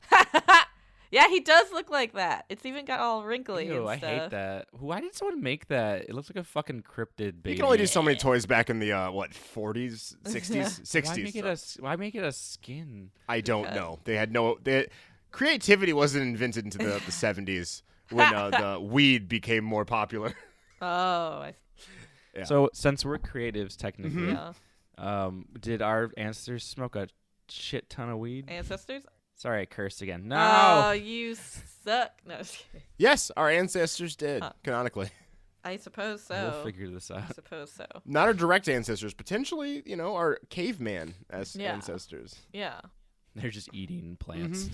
Speaker 4: Yeah, he does look like that. It's even got all wrinkly
Speaker 3: Ew,
Speaker 4: and
Speaker 3: I
Speaker 4: stuff.
Speaker 3: hate that. Why did someone make that? It looks like a fucking cryptid baby.
Speaker 2: You can only do so many toys back in the 40s, 60s, 60s.
Speaker 3: Why make it why make it a skin?
Speaker 2: I don't know. They had creativity wasn't invented until the 70s when the weed became more popular.
Speaker 4: Oh,
Speaker 2: Yeah.
Speaker 3: So since we're creatives technically,
Speaker 4: yeah.
Speaker 3: did our ancestors smoke a shit ton of weed?
Speaker 4: Ancestors?
Speaker 3: Sorry, I cursed again. No.
Speaker 4: Oh, you suck. No, just kidding.
Speaker 2: Yes, our ancestors did, canonically.
Speaker 4: I suppose so.
Speaker 3: We'll figure this
Speaker 4: I
Speaker 3: out.
Speaker 4: suppose so.
Speaker 2: Not our direct ancestors, potentially, our caveman
Speaker 4: Yeah.
Speaker 2: ancestors.
Speaker 4: Yeah.
Speaker 3: They're just eating plants.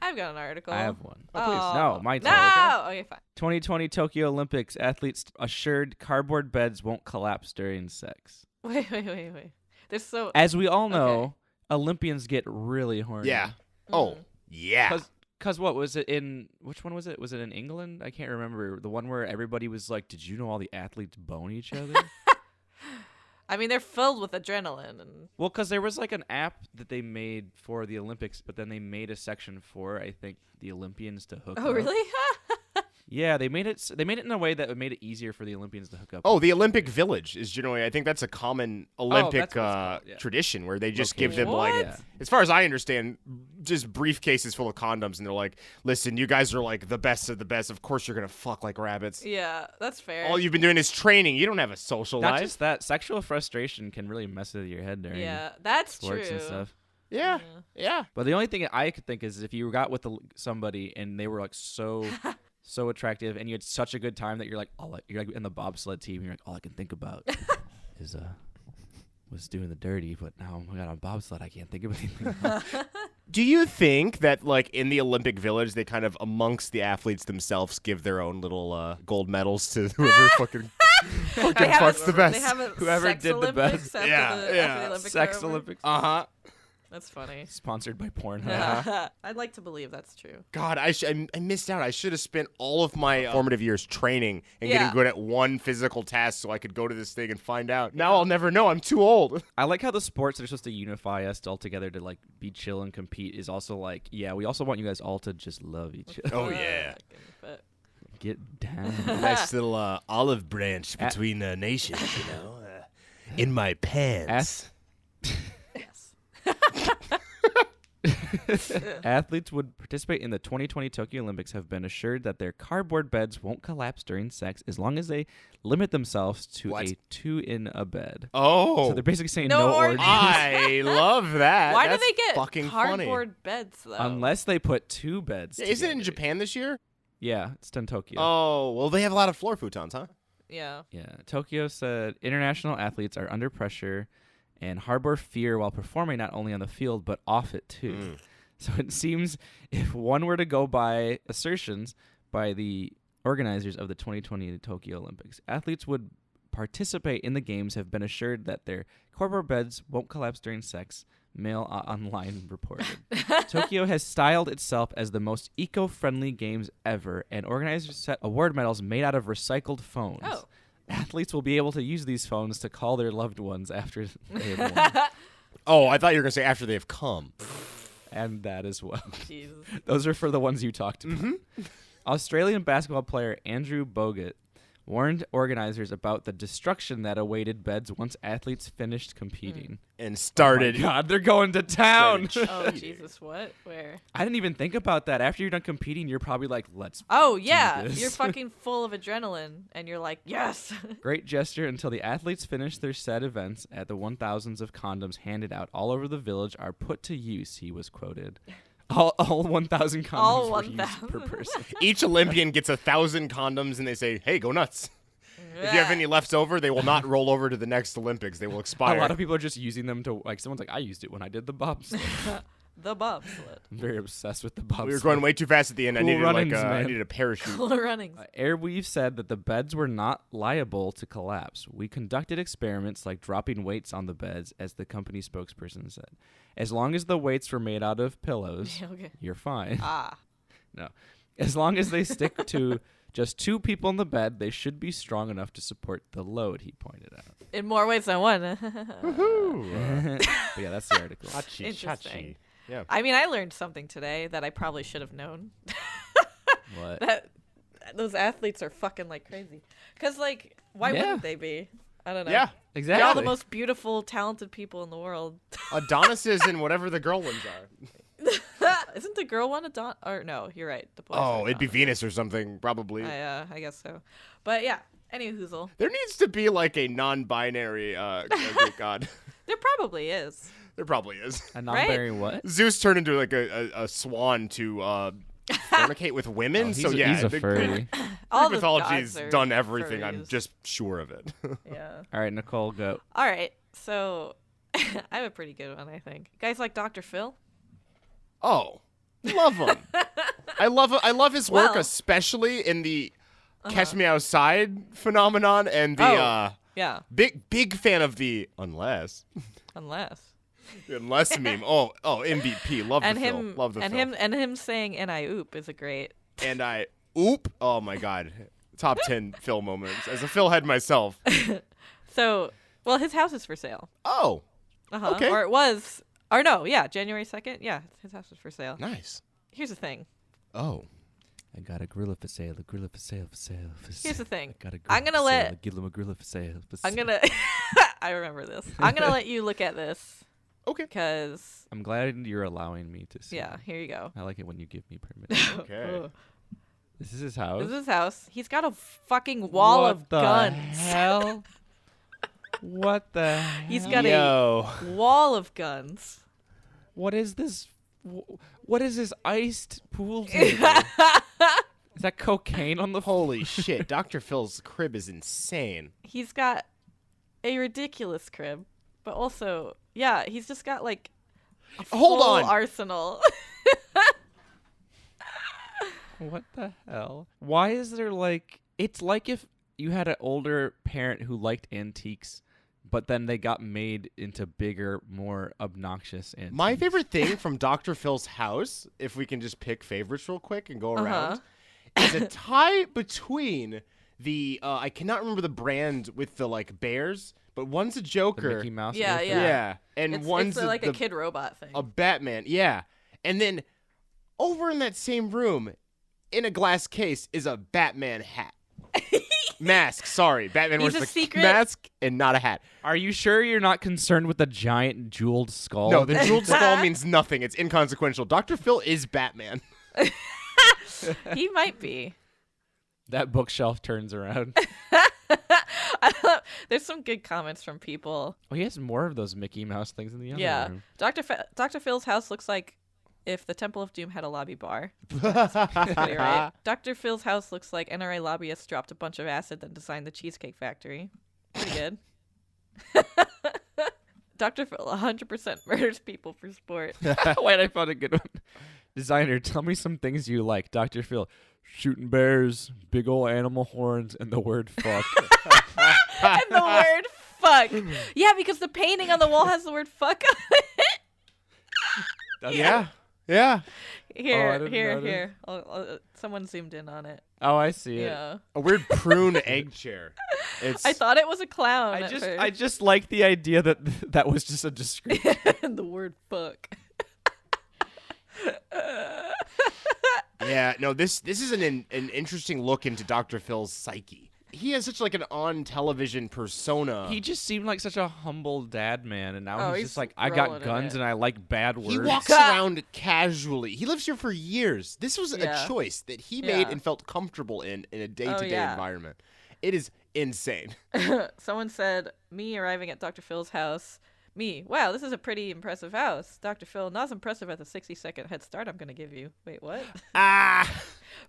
Speaker 4: I've got an article.
Speaker 3: I have one.
Speaker 2: Oh, please.
Speaker 3: No, my turn.
Speaker 4: No. Okay, fine.
Speaker 3: 2020 Tokyo Olympics athletes assured cardboard beds won't collapse during sex.
Speaker 4: Wait. There's so.
Speaker 3: As we all know,
Speaker 4: Okay.
Speaker 3: Olympians get really horny.
Speaker 2: Yeah. Oh, yeah.
Speaker 3: Because what was it in? Which one was it? Was it in England? I can't remember. The one where everybody was like, "Did you know all the athletes bone each other?"
Speaker 4: I mean, they're filled with adrenaline and.
Speaker 3: Well, because there was like an app that they made for the Olympics, but then they made a section for I think the Olympians to hook.
Speaker 4: Oh,
Speaker 3: up.
Speaker 4: really?
Speaker 3: Yeah, they made it. They made it in a way that made it easier for the Olympians to hook up.
Speaker 2: Oh, the Olympic Village is generally, I think that's a common Olympic
Speaker 3: that's what it's called, yeah.
Speaker 2: tradition where they just
Speaker 3: Location.
Speaker 2: give them
Speaker 4: What?
Speaker 2: like,
Speaker 3: Yeah.
Speaker 2: as far as I understand, just briefcases full of condoms, and they're like, "Listen, you guys are like the best of the best. Of course, you're gonna fuck like rabbits.
Speaker 4: Yeah, that's fair.
Speaker 2: All you've been doing is training. You don't have a social
Speaker 3: Not
Speaker 2: life."
Speaker 3: just that, sexual frustration can really mess with your head during
Speaker 4: Yeah, that's
Speaker 3: sports
Speaker 4: true.
Speaker 3: and stuff.
Speaker 2: Yeah, yeah.
Speaker 3: But the only thing I could think is if you got with somebody and they were like so attractive and you had such a good time that you're like in the bobsled team, you're like, all I can think about is was doing the dirty, but now I got on bobsled, I can't think of anything else.
Speaker 2: Do you think that like in the Olympic Village, they kind of amongst the athletes themselves give their own little gold medals to whoever fucking fucks the best?
Speaker 4: They have a
Speaker 3: Whoever
Speaker 4: sex
Speaker 3: did the
Speaker 4: Olympics
Speaker 3: best.
Speaker 4: After
Speaker 2: Yeah,
Speaker 4: the,
Speaker 2: yeah.
Speaker 4: After the Olympics
Speaker 3: Sex
Speaker 4: are over.
Speaker 3: Olympics.
Speaker 2: Uh-huh.
Speaker 4: That's funny.
Speaker 3: Sponsored by Pornhub.
Speaker 4: I'd like to believe that's true.
Speaker 2: God, I missed out. I should have spent all of my formative years training and getting good at one physical task so I could go to this thing and find out. Now I'll never know. I'm too old.
Speaker 3: I like how the sports that are supposed to unify us all together to like be chill and compete is also like, yeah, we also want you guys all to just love each other.
Speaker 2: Oh, yeah.
Speaker 3: Get down.
Speaker 2: Nice little olive branch between nations, in my pants.
Speaker 3: Athletes would participate in the 2020 Tokyo Olympics have been assured that their cardboard beds won't collapse during sex as long as they limit themselves to a 2 in a bed.
Speaker 2: Oh.
Speaker 3: So they're basically saying
Speaker 4: No
Speaker 3: no orgies.
Speaker 2: I love that.
Speaker 4: Why
Speaker 2: That's
Speaker 4: do they get
Speaker 2: fucking
Speaker 4: cardboard
Speaker 2: funny.
Speaker 4: beds, though?
Speaker 3: Unless they put 2 beds
Speaker 2: Isn't it in
Speaker 3: together.
Speaker 2: Japan this year?
Speaker 3: Yeah, it's in Tokyo.
Speaker 2: Oh, well, they have a lot of floor futons, huh?
Speaker 4: Yeah.
Speaker 3: Yeah. Tokyo said international athletes are under pressure and harbor fear while performing not only on the field but off it too. So it seems if one were to go by assertions by the organizers of the 2020 Tokyo Olympics, athletes would participate in the games have been assured that their cardboard beds won't collapse during sex, Mail Online reported. Tokyo has styled itself as the most eco-friendly games ever, and organizers set award medals made out of recycled phones.
Speaker 4: Oh.
Speaker 3: Athletes will be able to use these phones to call their loved ones after they have won.
Speaker 2: Oh, I thought you were going to say after they've come.
Speaker 3: And that as well.
Speaker 4: Jesus.
Speaker 3: Those are for the ones you talked about. Australian basketball player Andrew Bogut warned organizers about the destruction that awaited beds once athletes finished competing.
Speaker 2: And started.
Speaker 3: Oh my God, they're going to town.
Speaker 4: Oh, Jesus, what? Where?
Speaker 3: I didn't even think about that. After you're done competing, you're probably like, let's.
Speaker 4: Oh, yeah.
Speaker 3: this.
Speaker 4: You're fucking full of adrenaline, and you're like, yes.
Speaker 3: Great gesture until the athletes finish their said events at the 1,000s of condoms handed out all over the village are put to use, he was quoted. All 1,000 condoms
Speaker 4: All
Speaker 3: were used
Speaker 4: 1,000.
Speaker 3: per person.
Speaker 2: Each Olympian gets 1,000 condoms, and they say, hey, go nuts. If you have any left over, they will not roll over to the next Olympics. They will expire.
Speaker 3: A lot of people are just using them to, like, someone's like, I used it when I did the bobsled.
Speaker 4: The bobsled.
Speaker 3: I'm very obsessed with the bobsled.
Speaker 2: We were going way too fast at the end.
Speaker 3: Cool
Speaker 2: I needed
Speaker 3: runnings,
Speaker 2: I
Speaker 3: man.
Speaker 2: needed a parachute.
Speaker 4: Cool runnings.
Speaker 3: Airweave said that the beds were not liable to collapse. We conducted experiments like dropping weights on the beds, as the company spokesperson said. As long as the weights were made out of pillows,
Speaker 4: Okay.
Speaker 3: you're fine.
Speaker 4: Ah.
Speaker 3: No. As long as they stick to just 2 people in the bed, they should be strong enough to support the load, he pointed out.
Speaker 4: In more ways than one.
Speaker 3: But yeah, that's the article.
Speaker 2: Chachi,
Speaker 4: Interesting.
Speaker 2: chachi. Yeah.
Speaker 4: I mean, I learned something today that I probably should have known.
Speaker 3: What?
Speaker 4: That those athletes are fucking like crazy. Because, like, why
Speaker 3: Yeah.
Speaker 4: wouldn't they be? I don't know.
Speaker 2: Yeah.
Speaker 3: Exactly.
Speaker 4: They're all the most beautiful, talented people in the world.
Speaker 2: Adonises and whatever the girl ones are.
Speaker 4: Isn't the girl one Adon? Or no, you're right. The boys
Speaker 2: Oh,
Speaker 4: are
Speaker 2: it'd be
Speaker 4: Adonis.
Speaker 2: Venus or something, probably.
Speaker 4: I guess so. But yeah, any hoozle.
Speaker 2: There needs to be like a non-binary Greek god.
Speaker 4: There probably is.
Speaker 2: There probably is.
Speaker 3: A non-binary what?
Speaker 2: Zeus turned into like a swan to fornicate with women.
Speaker 3: Oh,
Speaker 2: so yeah,
Speaker 3: he's a
Speaker 2: the
Speaker 3: furry.
Speaker 4: All
Speaker 2: Greek
Speaker 4: the
Speaker 2: mythology's
Speaker 4: gods are
Speaker 2: done everything. I'm
Speaker 4: furries.
Speaker 2: just sure of it.
Speaker 4: Yeah.
Speaker 3: All right, Nicole, go.
Speaker 4: All right. So I have a pretty good one, I think. You guys like Dr. Phil?
Speaker 2: Oh, love him. I love his work,
Speaker 4: Well-
Speaker 2: especially in the Catch Me Outside phenomenon and the
Speaker 4: Yeah.
Speaker 2: big fan of the unless meme. Oh, MVP. Love
Speaker 4: And
Speaker 2: the
Speaker 4: him
Speaker 2: film. Love the
Speaker 4: and
Speaker 2: film.
Speaker 4: him saying "and I oop" is a great.
Speaker 2: And I oop. Oh my god. Top 10 Phil moments. As a Phil head myself.
Speaker 4: So, well, his house is for sale.
Speaker 2: Oh, okay.
Speaker 4: Or it was. Or no, yeah, January 2nd. Yeah, his house is for sale.
Speaker 2: nice.
Speaker 4: Here's the thing.
Speaker 2: Oh.
Speaker 3: I got a gorilla for sale, a gorilla for sale, for sale, for sale.
Speaker 4: Here's the thing.
Speaker 3: I got a
Speaker 4: I'm
Speaker 3: gorilla
Speaker 4: gonna
Speaker 3: for
Speaker 4: let-
Speaker 3: sale, give him a gorilla for sale, for
Speaker 4: I'm
Speaker 3: sale.
Speaker 4: gonna. I remember this. I'm gonna let you look at this
Speaker 2: Okay.
Speaker 4: because
Speaker 3: I'm glad you're allowing me to see.
Speaker 4: yeah, here you go.
Speaker 3: I like it when you give me permission.
Speaker 2: Okay.
Speaker 3: This is his house.
Speaker 4: This is his house. He's got a fucking wall
Speaker 3: What
Speaker 4: of
Speaker 3: the
Speaker 4: guns.
Speaker 3: hell? What the hell?
Speaker 4: He's got
Speaker 2: Yo.
Speaker 4: a wall of guns.
Speaker 3: What is this? What is this iced pool table? Is that cocaine on the
Speaker 2: Holy shit. Dr. Phil's crib is insane.
Speaker 4: He's got a ridiculous crib, but also, yeah, he's just got like a
Speaker 2: Hold
Speaker 4: full
Speaker 2: on.
Speaker 4: arsenal.
Speaker 3: What the hell? Why is there like? It's like if you had an older parent who liked antiques, but then they got made into bigger, more obnoxious and
Speaker 2: My favorite thing from Dr. Phil's house, if we can just pick favorites real quick and go around, is a tie between the I cannot remember the brand with the like bears, but one's a
Speaker 3: the
Speaker 2: Joker.
Speaker 3: Mickey Mouse.
Speaker 4: Yeah,
Speaker 3: movie.
Speaker 2: Yeah. And one's
Speaker 4: it's like
Speaker 2: the,
Speaker 4: a kid robot thing.
Speaker 2: a Batman. Yeah. And then over in that same room, in a glass case, is a Batman hat. Mask, sorry. Batman
Speaker 4: He's
Speaker 2: wears
Speaker 4: a
Speaker 2: the
Speaker 4: secret-
Speaker 2: mask and not a hat.
Speaker 3: Are you sure you're not concerned with the giant jeweled skull?
Speaker 2: No, the jeweled skull means nothing. It's inconsequential. Dr. Phil is Batman.
Speaker 4: He might be.
Speaker 3: That bookshelf turns around.
Speaker 4: There's some good comments from people.
Speaker 3: Oh, he has more of those Mickey Mouse things in the other
Speaker 4: Yeah.
Speaker 3: room.
Speaker 4: Dr. Phil's house looks like if the Temple of Doom had a lobby bar. That's pretty right. Dr. Phil's house looks like NRA lobbyists dropped a bunch of acid then designed the Cheesecake Factory. Pretty good. Dr. Phil 100% murders people for sport.
Speaker 3: Wait, I found a good one. Designer, tell me some things you like. Dr. Phil, shooting bears, big old animal horns, and the word fuck.
Speaker 4: And the word fuck. Yeah, because the painting on the wall has the word fuck on it.
Speaker 2: Yeah. Yeah.
Speaker 4: Here,
Speaker 3: I didn't
Speaker 4: here,
Speaker 3: notice.
Speaker 4: here. Someone zoomed in on it.
Speaker 3: Oh, I see it.
Speaker 4: Yeah.
Speaker 2: A weird prune egg chair. It's
Speaker 4: I thought it was a clown.
Speaker 3: I
Speaker 4: at
Speaker 3: just,
Speaker 4: first.
Speaker 3: I just like the idea that that was just a description.
Speaker 4: And the word fuck.
Speaker 2: Yeah, no, this is an interesting look into Dr. Phil's psyche. He has such like an on television persona.
Speaker 3: He just seemed like such a humble dad man, and now
Speaker 4: Oh,
Speaker 3: he's
Speaker 4: he's
Speaker 3: just like, I
Speaker 4: rolling
Speaker 3: got
Speaker 4: in
Speaker 3: guns
Speaker 4: it.
Speaker 3: and I like bad words.
Speaker 2: He walks around casually. He lives here for years. This was
Speaker 4: Yeah.
Speaker 2: a choice that he made
Speaker 4: Yeah.
Speaker 2: and felt comfortable in a day-to-day
Speaker 4: yeah.
Speaker 2: environment. It is insane.
Speaker 4: Someone said, me arriving at Dr. Phil's house. Me, wow, this is a pretty impressive house. Dr. Phil, not as impressive as the 60-second head start I'm going to give you. Wait, what?
Speaker 2: Ah,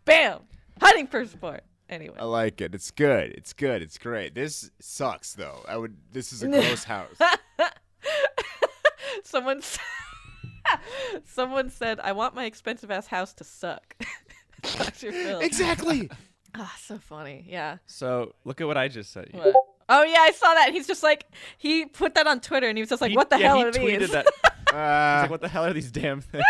Speaker 4: Bam! Hunting for sport. Anyway.
Speaker 2: I like it. It's good. It's good. It's great. This sucks though. This is a gross house.
Speaker 4: Someone said, I want my expensive ass house to suck. Dr. Phil.
Speaker 2: Exactly.
Speaker 4: Ah, so funny. Yeah.
Speaker 3: So look at what I just said.
Speaker 4: What? Oh yeah, I saw that. He's just like, he put that on Twitter and he was just like, what the hell
Speaker 3: he
Speaker 4: are
Speaker 3: tweeted
Speaker 4: these?
Speaker 3: that. He's like, what the hell are these damn things?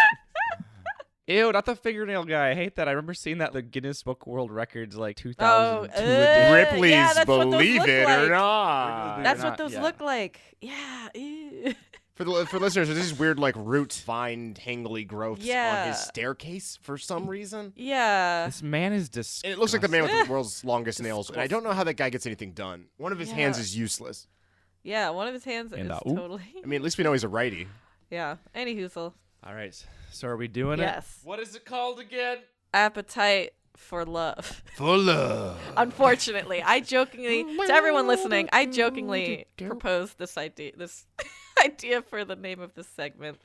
Speaker 3: Ew, not the fingernail guy. I hate that. I remember seeing that at the Guinness Book World Records like 2002 edition.
Speaker 2: Ripley's
Speaker 4: yeah, that's what those
Speaker 2: Believe
Speaker 4: look
Speaker 2: It
Speaker 4: like.
Speaker 2: or Not.
Speaker 4: That's
Speaker 3: They're
Speaker 4: what
Speaker 3: not-
Speaker 4: those
Speaker 3: yeah.
Speaker 4: look like. Yeah. Ew.
Speaker 2: For listeners, there's these weird like root vine tangly growths on
Speaker 4: Yeah.
Speaker 2: his staircase for some reason.
Speaker 4: Yeah.
Speaker 3: This man is disgusting.
Speaker 2: And it looks like the man with the world's longest nails. And I don't know how that guy gets anything done. One of his hands
Speaker 4: Yeah.
Speaker 2: is useless.
Speaker 4: Yeah, one of his hands
Speaker 3: And,
Speaker 4: is
Speaker 3: ooh.
Speaker 4: totally.
Speaker 2: I mean, at least we know he's a righty.
Speaker 4: Yeah. Any hoozle.
Speaker 3: All right, so are we doing it?
Speaker 4: Yes.
Speaker 3: What is it called again?
Speaker 4: Appetite for love.
Speaker 2: For love.
Speaker 4: Unfortunately, I jokingly, to everyone listening, I jokingly proposed this idea for the name of this segment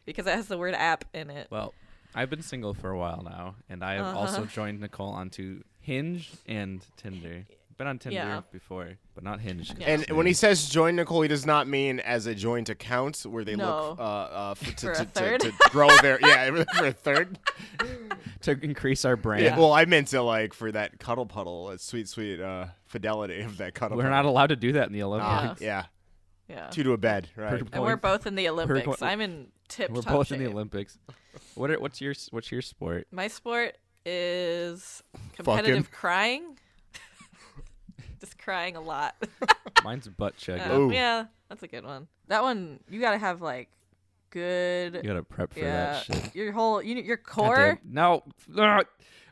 Speaker 4: because it has the word app in it.
Speaker 3: Well, I've been single for a while now, and I have also joined Nicole onto Hinge and Tinder. Been on Tinder
Speaker 4: Yeah.
Speaker 3: before, but not Hinge. 'cause
Speaker 4: Yeah.
Speaker 2: And
Speaker 3: it's
Speaker 2: when he
Speaker 3: new.
Speaker 2: says join Nicole, he does not mean as a joint account where they
Speaker 4: No.
Speaker 2: look
Speaker 4: For a third?
Speaker 2: to grow their for a third.
Speaker 3: to increase our brand,
Speaker 2: Yeah. Well, I meant to like for that cuddle puddle, sweet fidelity of that cuddle.
Speaker 3: we're
Speaker 2: puddle.
Speaker 3: not allowed to do that in the Olympics.
Speaker 2: Yeah.
Speaker 4: Yeah.
Speaker 2: Two to a bed, right?
Speaker 4: And we're both in the Olympics.
Speaker 3: going-
Speaker 4: I'm in tip
Speaker 3: We're
Speaker 4: top
Speaker 3: both
Speaker 4: shape.
Speaker 3: in the Olympics. What's your sport?
Speaker 4: My sport is competitive
Speaker 2: Fucking.
Speaker 4: crying. Just crying a lot.
Speaker 3: Mine's butt chugging.
Speaker 2: Ooh.
Speaker 4: Yeah, that's a good one. That one you gotta have like good.
Speaker 3: You gotta prep for
Speaker 4: Yeah,
Speaker 3: that shit.
Speaker 4: your whole your core.
Speaker 3: Goddamn. No. Ugh.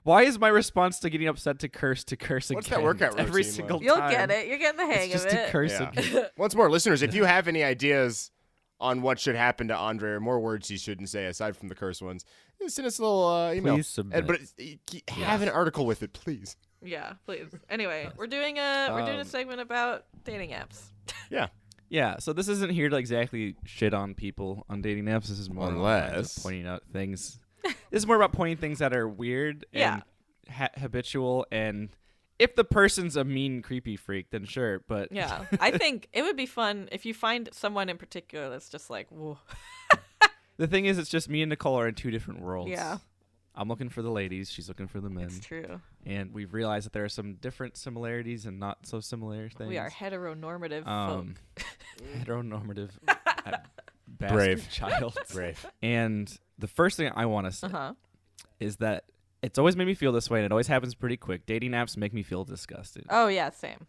Speaker 3: Why is my response to getting upset to curse again?
Speaker 2: What's that workout
Speaker 3: every
Speaker 2: routine
Speaker 3: single
Speaker 2: like?
Speaker 4: You'll
Speaker 3: time?
Speaker 4: get it. You're getting the hang
Speaker 3: It's just
Speaker 4: of
Speaker 3: to
Speaker 4: it.
Speaker 3: curse
Speaker 2: Yeah.
Speaker 3: again.
Speaker 2: Once more, listeners, if you have any ideas on what should happen to Andre or more words he shouldn't say aside from the curse ones, send us a little email.
Speaker 3: Please submit.
Speaker 2: But have an article with it, please.
Speaker 4: Yeah, please. Anyway, we're doing a segment about dating apps.
Speaker 2: Yeah.
Speaker 3: Yeah, so this isn't here to exactly shit on people on dating apps. This is more along the lines of
Speaker 2: Unless-
Speaker 3: pointing out things. This is more about pointing things that are weird and habitual. And if the person's a mean, creepy freak, then sure. But
Speaker 4: Yeah, I think it would be fun if you find someone in particular that's just like, whoa.
Speaker 3: the thing is, it's just me and Nicole are in two different worlds.
Speaker 4: Yeah.
Speaker 3: I'm looking for the ladies. She's looking for the men.
Speaker 4: It's true.
Speaker 3: And we've realized that there are some different similarities and not so similar things.
Speaker 4: We are heteronormative folk.
Speaker 3: Heteronormative. Bastard
Speaker 2: Brave.
Speaker 3: child.
Speaker 2: Brave.
Speaker 3: And the first thing I want to say is that it's always made me feel this way, and it always happens pretty quick. Dating apps make me feel disgusted.
Speaker 4: Oh, yeah, same.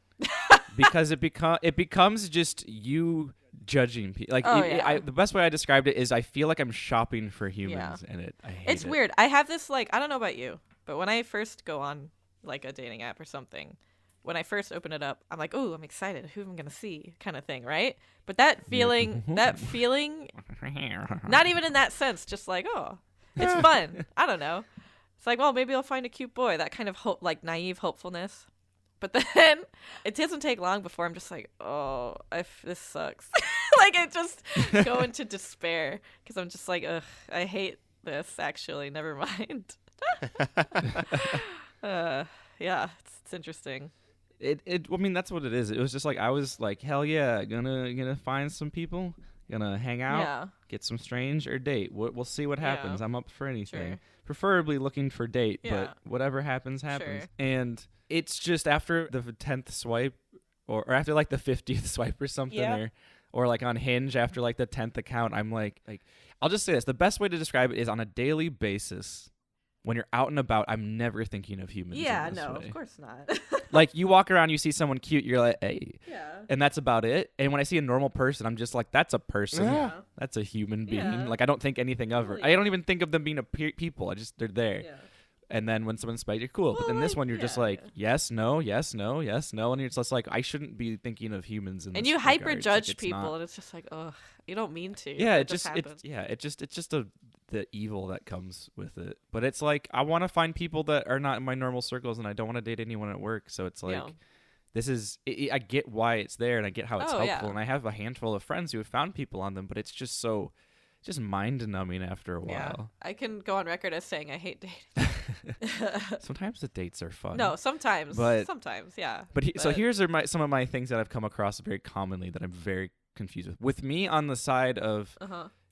Speaker 3: Because it becomes just you judging people. Like the best way I described it is I feel like I'm shopping for humans in it. I hate
Speaker 4: it's
Speaker 3: it.
Speaker 4: weird. I have this I don't know about you, but when I first go on like a dating app or something, when I first open it up, I'm like, "Ooh, I'm excited. Who am I gonna see?" kind of thing, right? But that feeling, not even in that sense, just like, oh, it's fun. I don't know. It's like, well, maybe I'll find a cute boy. That kind of hope, like naive hopefulness. But then it doesn't take long before I'm just like, oh, this sucks. Like I just go into despair because I'm just like, ugh, I hate this. Actually, never mind. Yeah, it's interesting.
Speaker 3: I mean, that's what it is. It was just like I was like, hell yeah, gonna find some people, gonna hang out, get some strange or date. We'll see what happens. I'm up for anything. Sure. Preferably looking for date, but whatever happens. Sure. And it's just after the 10th swipe, or after like the 50th swipe or something, or like on Hinge after like the 10th account, I'm like I'll just say this: the best way to describe it is on a daily basis. When you're out and about, I'm never thinking of humans.
Speaker 4: Yeah,
Speaker 3: in this
Speaker 4: no,
Speaker 3: way.
Speaker 4: Of course not.
Speaker 3: Like you walk around, you see someone cute, you're like, hey.
Speaker 4: Yeah.
Speaker 3: And that's about it. And when I see a normal person, I'm just like, that's a person.
Speaker 4: Yeah.
Speaker 3: That's a human being.
Speaker 4: Yeah.
Speaker 3: Like I don't think anything of her. I don't even think of them being people. They're there.
Speaker 4: Yeah.
Speaker 3: And then when someone spikes, you're cool. But in this one, you're just like, yes, no, yes, no, yes, no. And you're just like, I shouldn't be thinking of humans in this
Speaker 4: And you
Speaker 3: regard.
Speaker 4: hyper judge
Speaker 3: like,
Speaker 4: people, and it's just like, ugh, you don't mean to.
Speaker 3: Yeah,
Speaker 4: it's
Speaker 3: just the evil that comes with it. But it's like I want to find people that are not in my normal circles, and I don't want to date anyone at work. So it's like, this is I get why it's there, and I get how it's helpful. And I have a handful of friends who have found people on them, but it's just mind numbing after a while.
Speaker 4: Yeah. I can go on record as saying I hate dating.
Speaker 3: Sometimes the dates are fun.
Speaker 4: No, sometimes. Yeah.
Speaker 3: But so here's some of my things that I've come across very commonly that I'm very confused with. With me on the side of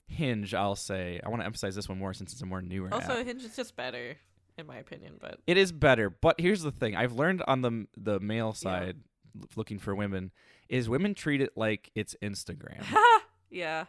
Speaker 3: Hinge, I'll say I want to emphasize this one more since it's a more newer
Speaker 4: Also,
Speaker 3: app.
Speaker 4: Hinge is just better, in my opinion. But
Speaker 3: it is better. But here's the thing: I've learned on the male side, looking for women, is women treat it like it's Instagram.
Speaker 4: Yeah.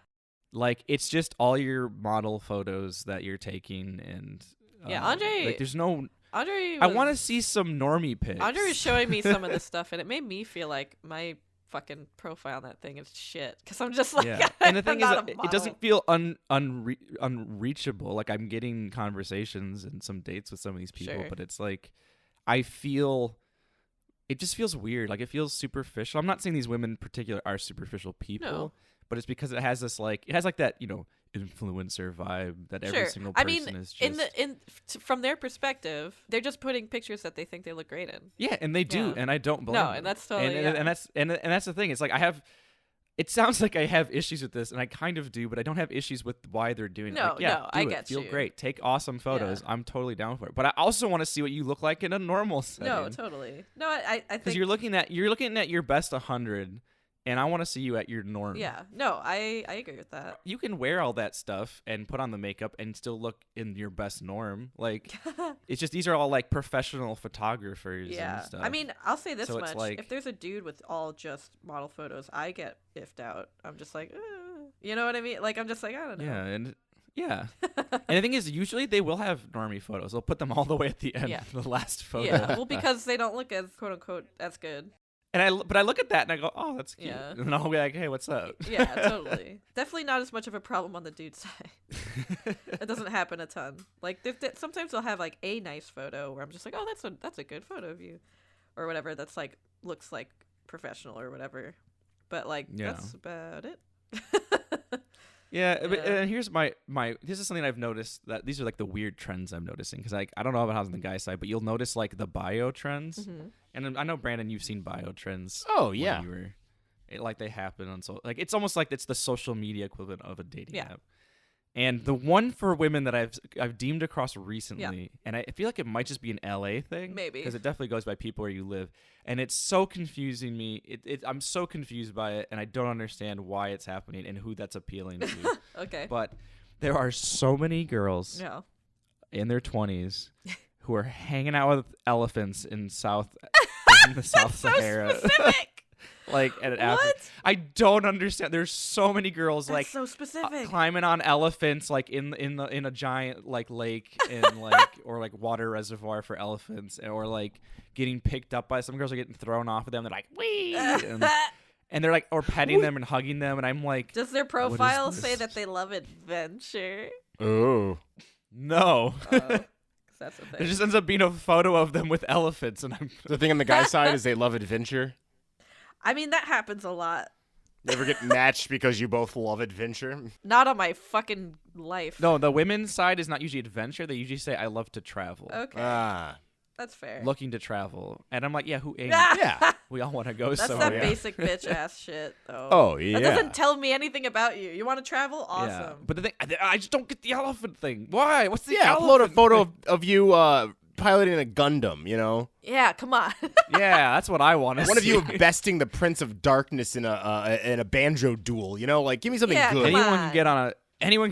Speaker 3: Like it's just all your model photos that you're taking, and
Speaker 4: André.
Speaker 3: Like there's no.
Speaker 4: André.
Speaker 3: I want to see some normie pics.
Speaker 4: André was showing me some of this stuff, and it made me feel like my fucking profile on that thing is shit. Because I'm just like,
Speaker 3: and the thing is,
Speaker 4: that
Speaker 3: it doesn't feel unreachable. Like I'm getting conversations and some dates with some of these people, but it's like I feel. It just feels weird. Like it feels superficial. I'm not saying these women in particular are superficial people. No. But it's because it has this that, influencer vibe that every single person is just.
Speaker 4: From their perspective, they're just putting pictures that they think they look great in.
Speaker 3: Yeah, and they do, and I don't blame them.
Speaker 4: And that's totally
Speaker 3: and that's the thing. It's like it sounds like I have issues with this, and I kind of do, but I don't have issues with why they're doing it.
Speaker 4: I get
Speaker 3: Feel
Speaker 4: you.
Speaker 3: Great. Take awesome photos. I'm totally down for it. But I also want to see what you look like in a normal setting.
Speaker 4: No, totally. No, I think
Speaker 3: because you're looking at your best 100. And I want to see you at your norm.
Speaker 4: Yeah. No, I agree with that.
Speaker 3: You can wear all that stuff and put on the makeup and still look in your best norm. Like, it's just these are all like professional photographers and stuff.
Speaker 4: I mean, I'll say this much.
Speaker 3: Like,
Speaker 4: if there's a dude with all just model photos, I get iffed out. I'm just like, you know what I mean? Like, I'm just like, I don't know.
Speaker 3: Yeah. And the thing is, usually they will have normie photos. They'll put them all the way at the end, the last photo.
Speaker 4: Yeah, well, because they don't look as, quote unquote, as good.
Speaker 3: But I look at that and I go, oh, that's cute. Yeah. And I'll be like, hey, what's up?
Speaker 4: Yeah, totally. Definitely not as much of a problem on the dude side. It doesn't happen a ton. Like sometimes they'll have like a nice photo where I'm just like, oh, that's a good photo of you, or whatever. That's like looks like professional or whatever. But like that's about it.
Speaker 3: But and here's my this is something I've noticed, that these are like the weird trends I'm noticing, because like I don't know about how's on the guy side, but you'll notice like the bio trends. Mm-hmm. And I know, Brandon, you've seen bio trends.
Speaker 2: Oh yeah,
Speaker 3: like they happen on like it's almost like it's the social media equivalent of a dating app. And the one for women that I've deemed across recently, and I feel like it might just be an LA thing,
Speaker 4: maybe,
Speaker 3: because it definitely goes by people where you live, and it's so confusing me. I'm so confused by it, and I don't understand why it's happening and who that's appealing to.
Speaker 4: Okay,
Speaker 3: but there are so many girls in their 20s who are hanging out with elephants in the South Sahara.
Speaker 4: So specific.
Speaker 3: Like I don't understand. There's so many girls
Speaker 4: That's
Speaker 3: like
Speaker 4: so specific.
Speaker 3: climbing on elephants like in a giant like lake and like or like water reservoir for elephants, or like getting picked up by some girls are getting thrown off of them. They're like wee, and they're like or petting them and hugging them, and I'm like,
Speaker 4: does their profile say that they love adventure?
Speaker 2: Oh.
Speaker 3: No.
Speaker 4: That's the
Speaker 3: There
Speaker 4: thing.
Speaker 3: just ends up being a photo of them with elephants, and I'm
Speaker 2: The thing on the guy's side is they love adventure.
Speaker 4: I mean, that happens a lot.
Speaker 2: Never get matched because you both love adventure.
Speaker 4: Not on my fucking life.
Speaker 3: no. The women's side is not usually adventure. They usually say I love to travel,
Speaker 4: Okay,
Speaker 2: Ah.
Speaker 4: that's fair.
Speaker 3: looking to travel, and I'm like, yeah, who ain't?
Speaker 2: Yeah.
Speaker 3: We all want to go
Speaker 4: That's
Speaker 3: somewhere.
Speaker 4: that basic bitch ass shit, though.
Speaker 2: Oh, yeah.
Speaker 4: That doesn't tell me anything about you. You want to travel? Awesome.
Speaker 3: Yeah. But the thing, I just don't get the elephant thing. Why? What's the
Speaker 2: Yeah,
Speaker 3: elephant
Speaker 2: upload a photo
Speaker 3: thing?
Speaker 2: of you piloting a Gundam, you know?
Speaker 4: Yeah, come on.
Speaker 3: Yeah, that's what I want to see.
Speaker 2: One of you besting the Prince of Darkness in a banjo duel, you know? Like, give me something
Speaker 4: Yeah,
Speaker 2: good.
Speaker 4: come
Speaker 3: Anyone
Speaker 4: on.
Speaker 3: can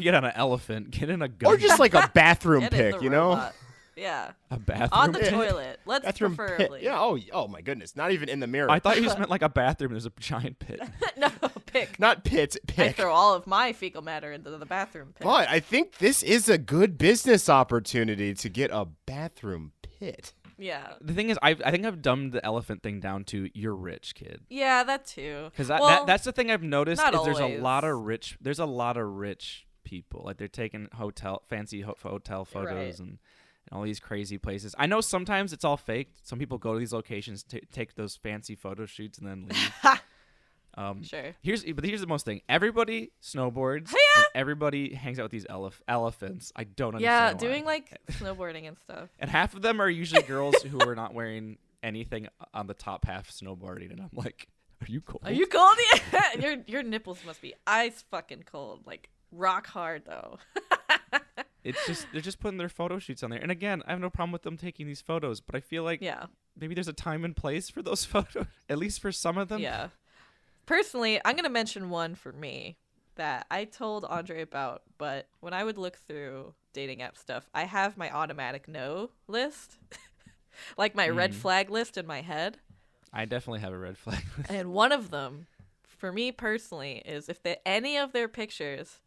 Speaker 3: get on an elephant. Get in a gun.
Speaker 2: Or just like a bathroom
Speaker 4: Get in
Speaker 2: pic,
Speaker 4: the
Speaker 2: you know?
Speaker 4: robot. Yeah.
Speaker 3: a bathroom.
Speaker 4: On the
Speaker 3: pit.
Speaker 4: toilet. Let's
Speaker 2: Bathroom pit.
Speaker 4: preferably.
Speaker 2: Yeah, oh my goodness. Not even in the mirror.
Speaker 3: I thought you just meant like a bathroom. There's a giant pit.
Speaker 4: No, pick.
Speaker 2: Not pit,
Speaker 4: I
Speaker 2: pick.
Speaker 4: throw all of my fecal matter into the bathroom pit.
Speaker 2: But I think this is a good business opportunity to get a bathroom pit.
Speaker 4: Yeah.
Speaker 3: The thing is, I think I've dumbed the elephant thing down to you're rich, kid.
Speaker 4: Yeah, that too.
Speaker 3: Because
Speaker 4: Well,
Speaker 3: that's the thing I've noticed
Speaker 4: not
Speaker 3: is there's
Speaker 4: always.
Speaker 3: a lot of rich people. Like they're taking fancy hotel photos
Speaker 4: Right.
Speaker 3: and all these crazy places. I know sometimes it's all fake. Some people go to these locations to take those fancy photo shoots and then leave.
Speaker 4: Sure.
Speaker 3: Here's the most thing. Everybody snowboards.
Speaker 4: Yeah.
Speaker 3: And everybody hangs out with these elephants. I don't understand.
Speaker 4: Yeah,
Speaker 3: why.
Speaker 4: doing like snowboarding and stuff.
Speaker 3: And half of them are usually girls who are not wearing anything on the top half snowboarding, and I'm like, are you cold?
Speaker 4: Are you cold? Your nipples must be ice fucking cold. Like rock hard though.
Speaker 3: It's just they're just putting their photo shoots on there. And again, I have no problem with them taking these photos, but I feel like
Speaker 4: Yeah.
Speaker 3: maybe there's a time and place for those photos, at least for some of them.
Speaker 4: Yeah. Personally, I'm going to mention one for me that I told André about, but when I would look through dating app stuff, I have my automatic no list, like my red flag list in my head.
Speaker 3: I definitely have a red flag.
Speaker 4: And one of them, for me personally, is if any of their pictures,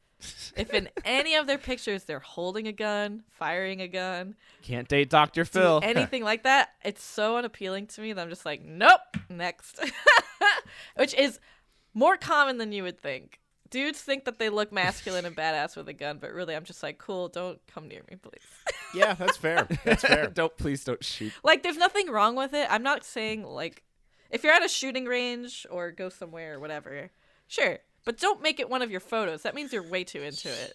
Speaker 4: if in any of their pictures they're holding a gun, firing a gun,
Speaker 3: Can't date Dr. Phil.
Speaker 4: anything like that, it's so unappealing to me that I'm just like, nope, next. Which is more common than you would think. Dudes think that they look masculine and badass with a gun, but really I'm just like, cool, don't come near me, please.
Speaker 2: Yeah, that's fair. That's fair.
Speaker 3: Please don't shoot.
Speaker 4: Like, there's nothing wrong with it. I'm not saying, like, if you're at a shooting range or go somewhere or whatever, sure. But don't make it one of your photos. That means you're way too into it.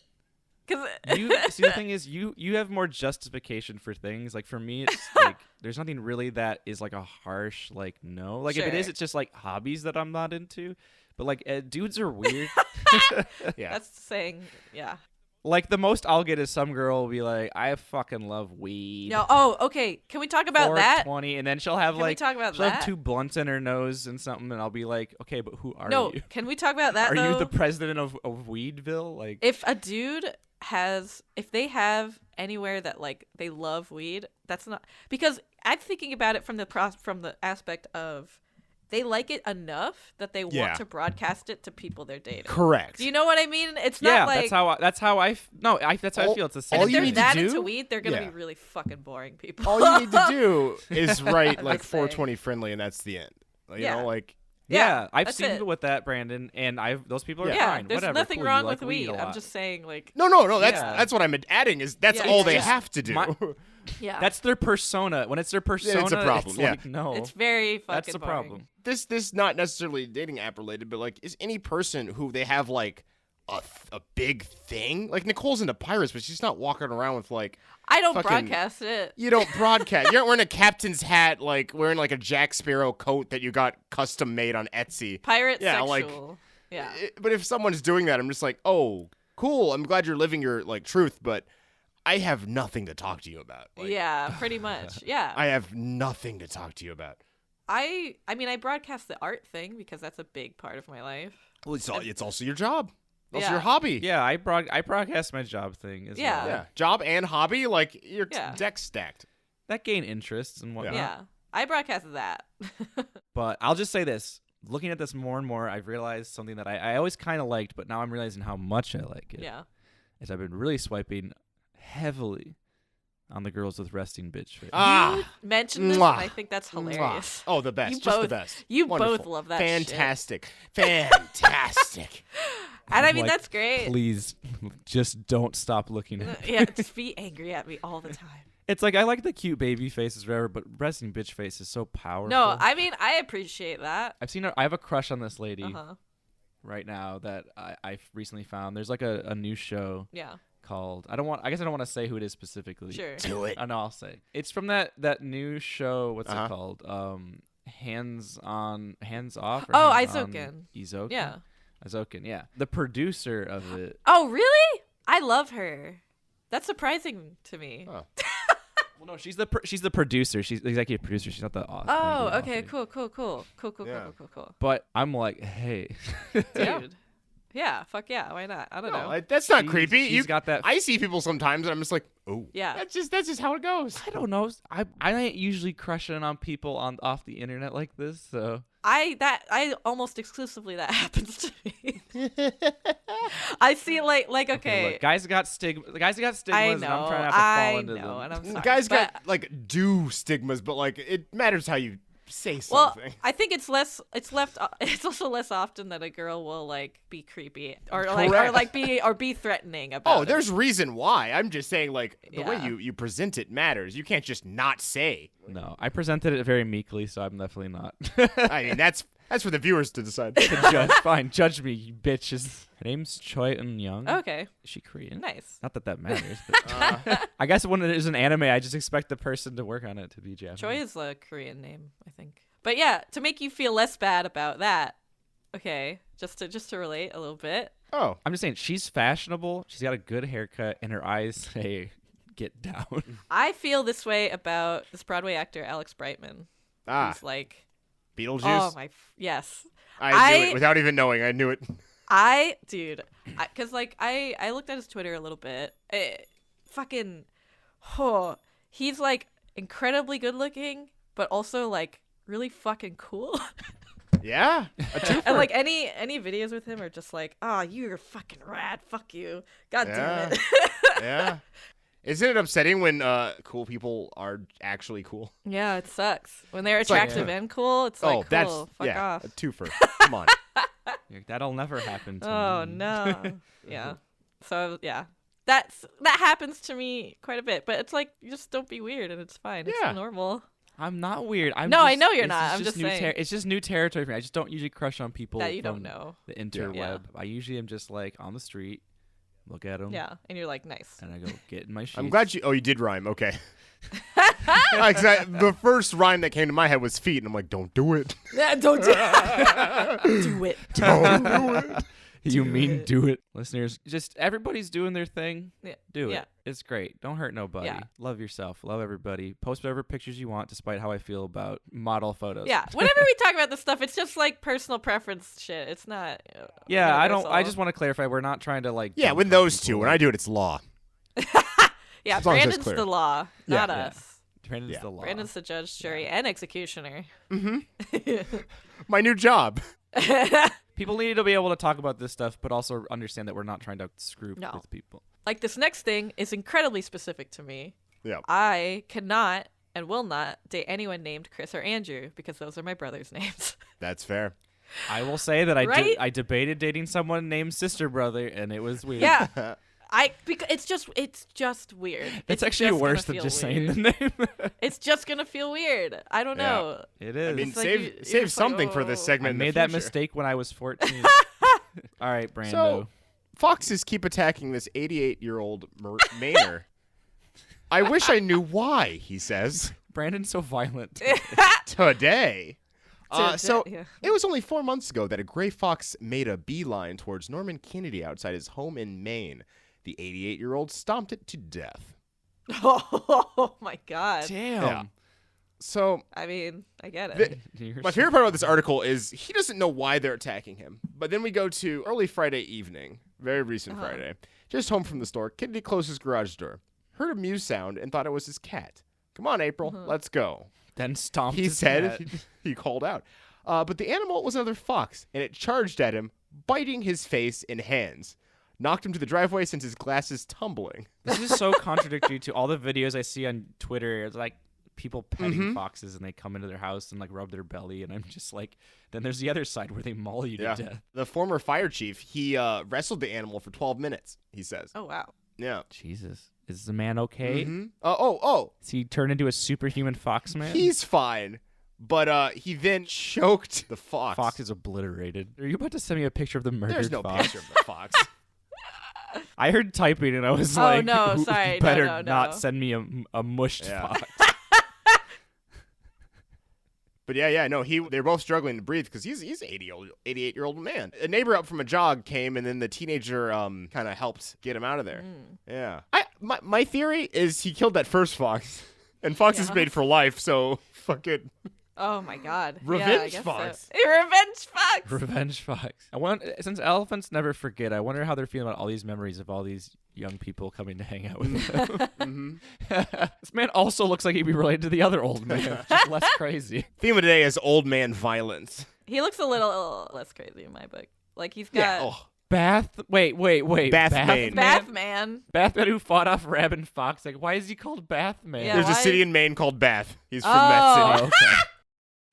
Speaker 4: Cause
Speaker 3: The thing is, you have more justification for things. Like for me, it's like there's nothing really that is like a harsh like no. Like if it is,
Speaker 4: Sure.
Speaker 3: it's just like hobbies that I'm not into. But like dudes are weird.
Speaker 2: Yeah.
Speaker 4: that's saying, yeah.
Speaker 3: Like the most I'll get is some girl will be like, I fucking love weed.
Speaker 4: No, oh, okay. Can we talk about that?
Speaker 3: 420, and then she'll have
Speaker 4: Can we
Speaker 3: like
Speaker 4: talk about
Speaker 3: she'll have
Speaker 4: that?
Speaker 3: 2 blunts in her nose and something, and I'll be like, okay, but who are
Speaker 4: No,
Speaker 3: you?
Speaker 4: can we talk about that
Speaker 3: Are
Speaker 4: though?
Speaker 3: you the president of Weedville? Like,
Speaker 4: If a dude if they have anywhere that like they love weed, that's not, because I'm thinking about it from the aspect of they like it enough that they
Speaker 2: Yeah.
Speaker 4: want to broadcast it to people they're dating.
Speaker 2: Correct.
Speaker 4: Do you know what I mean? It's
Speaker 3: yeah,
Speaker 4: not like
Speaker 3: that's how I
Speaker 2: All-
Speaker 3: feel. It's the same.
Speaker 2: all
Speaker 4: if
Speaker 2: you
Speaker 4: they're
Speaker 2: need to
Speaker 4: that
Speaker 2: do-
Speaker 4: into weed, they're gonna
Speaker 2: yeah.
Speaker 4: be really fucking boring people.
Speaker 2: All you need to do is write
Speaker 4: I'm
Speaker 2: like
Speaker 4: just saying.
Speaker 2: 420 friendly, and that's the end. You
Speaker 4: Yeah.
Speaker 2: know, like
Speaker 3: Yeah, I've
Speaker 4: that's
Speaker 3: seen
Speaker 4: it.
Speaker 3: people with that, Brandon, and those people are
Speaker 2: Yeah.
Speaker 4: Yeah,
Speaker 3: fine.
Speaker 4: there's
Speaker 3: Whatever,
Speaker 4: nothing
Speaker 3: cool, you
Speaker 4: wrong
Speaker 3: like
Speaker 4: with weed.
Speaker 3: a
Speaker 4: I'm
Speaker 3: lot.
Speaker 4: just saying, like,
Speaker 2: no. That's
Speaker 3: Yeah.
Speaker 2: that's what I'm adding. Is that's
Speaker 4: Yeah,
Speaker 2: all
Speaker 4: it's
Speaker 2: they
Speaker 4: just
Speaker 2: have to do.
Speaker 4: yeah,
Speaker 3: That's their persona. When it's their persona,
Speaker 2: problem,
Speaker 3: it's
Speaker 2: yeah.
Speaker 3: like, no.
Speaker 4: it's very fucking
Speaker 3: That's the
Speaker 4: boring.
Speaker 3: problem.
Speaker 2: This not necessarily dating app related, but like, is any person who they have like a big thing, like Nicole's into pirates, but she's not walking around with like,
Speaker 4: I don't
Speaker 2: fucking-
Speaker 4: broadcast it.
Speaker 2: you don't broadcast. You're not wearing a captain's hat, like wearing like a Jack Sparrow coat that you got custom made on Etsy.
Speaker 4: Pirate
Speaker 2: Yeah, like-
Speaker 4: sexual. Yeah.
Speaker 2: But if someone's doing that, I'm just like, oh, cool. I'm glad you're living your like truth, but I have nothing to talk to you about. Like,
Speaker 4: Yeah, pretty much. Yeah.
Speaker 2: I have nothing to talk to you about.
Speaker 4: I mean, I broadcast the art thing because that's a big part of my life.
Speaker 2: Well, it's also your job. That's
Speaker 4: Yeah.
Speaker 2: your hobby.
Speaker 3: Yeah, I broadcast my job thing as
Speaker 4: Yeah.
Speaker 3: well.
Speaker 2: Yeah. Job and hobby, like your
Speaker 4: Yeah.
Speaker 2: deck's stacked.
Speaker 3: That gain interests and whatnot.
Speaker 4: Yeah. I broadcasted that.
Speaker 3: But I'll just say this. Looking at this more and more, I've realized something that I always kind of liked, but now I'm realizing how much I like it.
Speaker 4: Yeah.
Speaker 3: Is I've been really swiping heavily on the girls with resting bitch face.
Speaker 2: Ah.
Speaker 4: Mention this,
Speaker 2: Mwah.
Speaker 4: and I think that's hilarious.
Speaker 2: Oh, the best.
Speaker 4: You
Speaker 2: Just the
Speaker 4: both-
Speaker 2: best.
Speaker 4: you
Speaker 2: Wonderful.
Speaker 4: both love that shit.
Speaker 2: Fantastic. Fantastic.
Speaker 4: And I mean,
Speaker 3: Like,
Speaker 4: that's great.
Speaker 3: Please, just don't stop looking at me.
Speaker 4: Yeah, just be angry at me all the time.
Speaker 3: It's like I like the cute baby faces, whatever, but resting bitch face is so powerful.
Speaker 4: No, I mean, I appreciate that.
Speaker 3: I've seen her. I have a crush on this lady
Speaker 4: Uh-huh.
Speaker 3: right now that I've recently found. There's like a new show
Speaker 4: Yeah.
Speaker 3: called I guess I don't want to say who it is specifically.
Speaker 4: Sure.
Speaker 2: Do it.
Speaker 3: I know I'll say. It's from that new show, what's
Speaker 2: Uh-huh.
Speaker 3: it called? Hands Off. Or
Speaker 4: Oh,
Speaker 3: Hands On
Speaker 4: Izoken.
Speaker 3: Izoken.
Speaker 4: Yeah.
Speaker 3: Izoken, yeah. The producer of it.
Speaker 4: Oh, really? I love her. That's surprising to me.
Speaker 2: Oh.
Speaker 3: Well, no, she's the producer. She's the executive producer. She's not the author.
Speaker 4: Oh,
Speaker 3: the
Speaker 4: okay,
Speaker 3: author.
Speaker 4: cool.
Speaker 2: Yeah.
Speaker 4: Cool.
Speaker 3: But I'm like, hey,
Speaker 4: Dude. Yeah, fuck yeah, why not? I don't know.
Speaker 2: No, that's not
Speaker 3: She's-
Speaker 2: creepy.
Speaker 3: she's got that-
Speaker 2: I see people sometimes, and I'm just like, oh,
Speaker 4: Yeah.
Speaker 2: That's just how it goes.
Speaker 3: I don't know. I ain't usually crushing on people off the internet like this. So
Speaker 4: I almost exclusively that happens to me. I see like okay.
Speaker 3: look, guys got stigma. The guys got stigmas.
Speaker 4: I
Speaker 3: And
Speaker 4: know,
Speaker 3: I'm trying not to fall into
Speaker 4: and
Speaker 3: them.
Speaker 4: I'm sorry.
Speaker 2: Guys
Speaker 4: but-
Speaker 2: got like stigmas, but like it matters how you say
Speaker 4: well,
Speaker 2: something.
Speaker 4: I think it's also less often that a girl will like be creepy or
Speaker 2: Correct.
Speaker 4: be threatening about it.
Speaker 2: There's reason why. I'm just saying like the way
Speaker 4: Yeah.
Speaker 2: you present it matters. You can't just not say.
Speaker 3: No, I presented it very meekly, so I'm definitely not.
Speaker 2: I mean that's for the viewers to decide.
Speaker 3: Judge, fine, judge me, you bitches. Her name's Choi Eun-young.
Speaker 4: Okay.
Speaker 3: Is she Korean?
Speaker 4: Nice.
Speaker 3: Not that matters, but I guess when it is an anime, I just expect the person to work on it to be Japanese.
Speaker 4: Choi is a Korean name, I think. But yeah, to make you feel less bad about that. Okay, just to relate a little bit.
Speaker 2: Oh,
Speaker 3: I'm just saying, she's fashionable. She's got a good haircut, and her eyes say, "Get down."
Speaker 4: I feel this way about this Broadway actor Alex Brightman. Who's like,
Speaker 2: Beetlejuice.
Speaker 4: oh my, yes.
Speaker 2: I knew it without even knowing. I knew it.
Speaker 4: Dude, because like I looked at his Twitter a little bit. He's like incredibly good looking, but also like really fucking cool.
Speaker 2: Yeah. A twofer.
Speaker 4: And like any videos with him are just like, oh, you're fucking rad. Fuck you. God damn it.
Speaker 2: Yeah. Isn't it upsetting when cool people are actually cool?
Speaker 4: Yeah, it sucks when they're
Speaker 2: like-
Speaker 4: attractive and cool. It's like, cool. Fuck off.
Speaker 2: a twofer. Come on.
Speaker 3: That'll never happen to
Speaker 4: Oh
Speaker 3: me.
Speaker 4: no. Yeah. So yeah, that happens to me quite a bit. But it's like you just don't be weird and it's fine. It's
Speaker 2: Yeah.
Speaker 4: normal.
Speaker 3: I'm not weird.
Speaker 4: No, I know you're not. I'm just
Speaker 3: new
Speaker 4: saying.
Speaker 3: it's just new territory for me. I just don't usually crush on people
Speaker 4: That you don't
Speaker 3: from
Speaker 4: know.
Speaker 3: the interweb.
Speaker 4: Yeah.
Speaker 3: I usually am just like on the street, look at them,
Speaker 4: Yeah, and you're like, nice.
Speaker 3: and I go get in my sheets.
Speaker 2: I'm glad you did rhyme. Okay. The first rhyme that came to my head was feet, and I'm like, don't do it.
Speaker 4: Yeah, don't do it. Do it.
Speaker 2: Don't do it.
Speaker 3: You mean do it, listeners? Just everybody's doing their thing.
Speaker 4: Yeah.
Speaker 3: Do
Speaker 4: Yeah.
Speaker 3: it. It's great. Don't hurt nobody.
Speaker 4: Yeah.
Speaker 3: Love yourself. Love everybody. Post whatever pictures you want, despite how I feel about model photos.
Speaker 4: Yeah. Whenever we talk about this stuff, it's just like personal preference shit. It's not.
Speaker 3: Yeah, I
Speaker 4: universal.
Speaker 3: just want to clarify. We're not trying to like.
Speaker 2: Yeah,
Speaker 3: dump
Speaker 2: with
Speaker 3: on
Speaker 2: those
Speaker 3: people.
Speaker 2: two. When I do it, it's law.
Speaker 4: Yeah,
Speaker 2: as long as that's
Speaker 4: Brandon's
Speaker 2: clear.
Speaker 4: the law,
Speaker 2: Yeah.
Speaker 4: not
Speaker 3: Yeah.
Speaker 4: us.
Speaker 3: Brandon's
Speaker 2: Yeah.
Speaker 3: the law.
Speaker 4: Brandon's the judge, jury, and executioner.
Speaker 2: My new job.
Speaker 3: People need to be able to talk about this stuff, but also understand that we're not trying to screw
Speaker 4: No.
Speaker 3: with people.
Speaker 4: Like this next thing is incredibly specific to me.
Speaker 2: Yeah.
Speaker 4: I cannot and will not date anyone named Chris or Andrew because those are my brother's names.
Speaker 2: That's fair.
Speaker 3: I will say that
Speaker 4: Right?
Speaker 3: I debated dating someone named Sister Brother, and it was weird.
Speaker 4: Yeah. Because it's just weird.
Speaker 3: It's
Speaker 4: It's
Speaker 3: actually
Speaker 4: just
Speaker 3: worse
Speaker 4: gonna
Speaker 3: than
Speaker 4: feel
Speaker 3: just
Speaker 4: weird.
Speaker 3: saying the name.
Speaker 4: It's just gonna feel weird. I don't
Speaker 2: Yeah.
Speaker 4: know.
Speaker 3: It is.
Speaker 2: I mean,
Speaker 4: It's like
Speaker 2: save
Speaker 4: you're
Speaker 2: save
Speaker 4: just like,
Speaker 2: something for this
Speaker 4: oh.
Speaker 2: segment.
Speaker 3: I
Speaker 2: in the
Speaker 3: made that
Speaker 2: future.
Speaker 3: mistake when I was 14. All right, Brando.
Speaker 2: So, foxes keep attacking this 88-year-old Mainer. I wish I knew why, he says.
Speaker 3: Brandon's so violent.
Speaker 2: Today. So,
Speaker 4: yeah.
Speaker 2: it was only 4 months ago that a gray fox made a beeline towards Norman Kennedy outside his home in Maine. The 88-year-old stomped it to death.
Speaker 4: Oh my god.
Speaker 3: Damn.
Speaker 2: Yeah. So,
Speaker 4: I mean, I get it.
Speaker 2: the- my favorite part about this article is he doesn't know why they're attacking him. But then we go to early Friday evening. Very recent Friday. Just home from the store. Kennedy closed his garage door. Heard a mew sound and thought it was his cat. Come on, April. Let's go.
Speaker 3: Then stomped
Speaker 2: He
Speaker 3: his
Speaker 2: said,
Speaker 3: cat.
Speaker 2: he called out. But the animal was another fox, and it charged at him, biting his face and hands. Knocked him to the driveway, sent his glasses tumbling.
Speaker 3: This is so contradictory to all the videos I see on Twitter. It's like people petting foxes and they come into their house and like rub their belly, and I'm just like, then there's the other side where they maul you to death.
Speaker 2: The former fire chief, he wrestled the animal for 12 minutes, he says.
Speaker 4: Oh, wow.
Speaker 2: Yeah.
Speaker 3: Jesus. Is the man okay? Is he turned into a superhuman fox man?
Speaker 2: He's fine. But he then choked the fox.
Speaker 3: Fox is obliterated. Are you about to send me a picture of the murdered
Speaker 2: There's no
Speaker 3: fox?
Speaker 2: picture of the fox.
Speaker 3: I heard typing and I was
Speaker 4: Oh,
Speaker 3: like,
Speaker 4: no,
Speaker 3: "Who-
Speaker 4: sorry.
Speaker 3: you better
Speaker 4: No.
Speaker 3: not send me a mushed fox."
Speaker 2: But no, they're both struggling to breathe because he's an 88-year-old man. A neighbor up from a jog came, and then the teenager kind of helped get him out of there. Yeah. My theory is he killed that first fox, and fox is made for life, so fucking
Speaker 4: Oh my God.
Speaker 2: Revenge
Speaker 4: I guess
Speaker 2: fox.
Speaker 4: So. Revenge fox.
Speaker 3: Revenge fox. Since elephants never forget, I wonder how they're feeling about all these memories of all these young people coming to hang out with them. This man also looks like he'd be related to the other old man, just less crazy.
Speaker 2: Theme of today is old man violence.
Speaker 4: He looks a little less crazy in my book. Like he's got
Speaker 3: Wait.
Speaker 2: Bathman.
Speaker 4: Bathman.
Speaker 3: Bathman who fought off Rabin Fox. Like, why is he called Bathman?
Speaker 4: Yeah,
Speaker 2: There's a
Speaker 4: why-
Speaker 2: city in Maine called Bath. He's from that
Speaker 3: Oh,
Speaker 2: city.
Speaker 3: okay.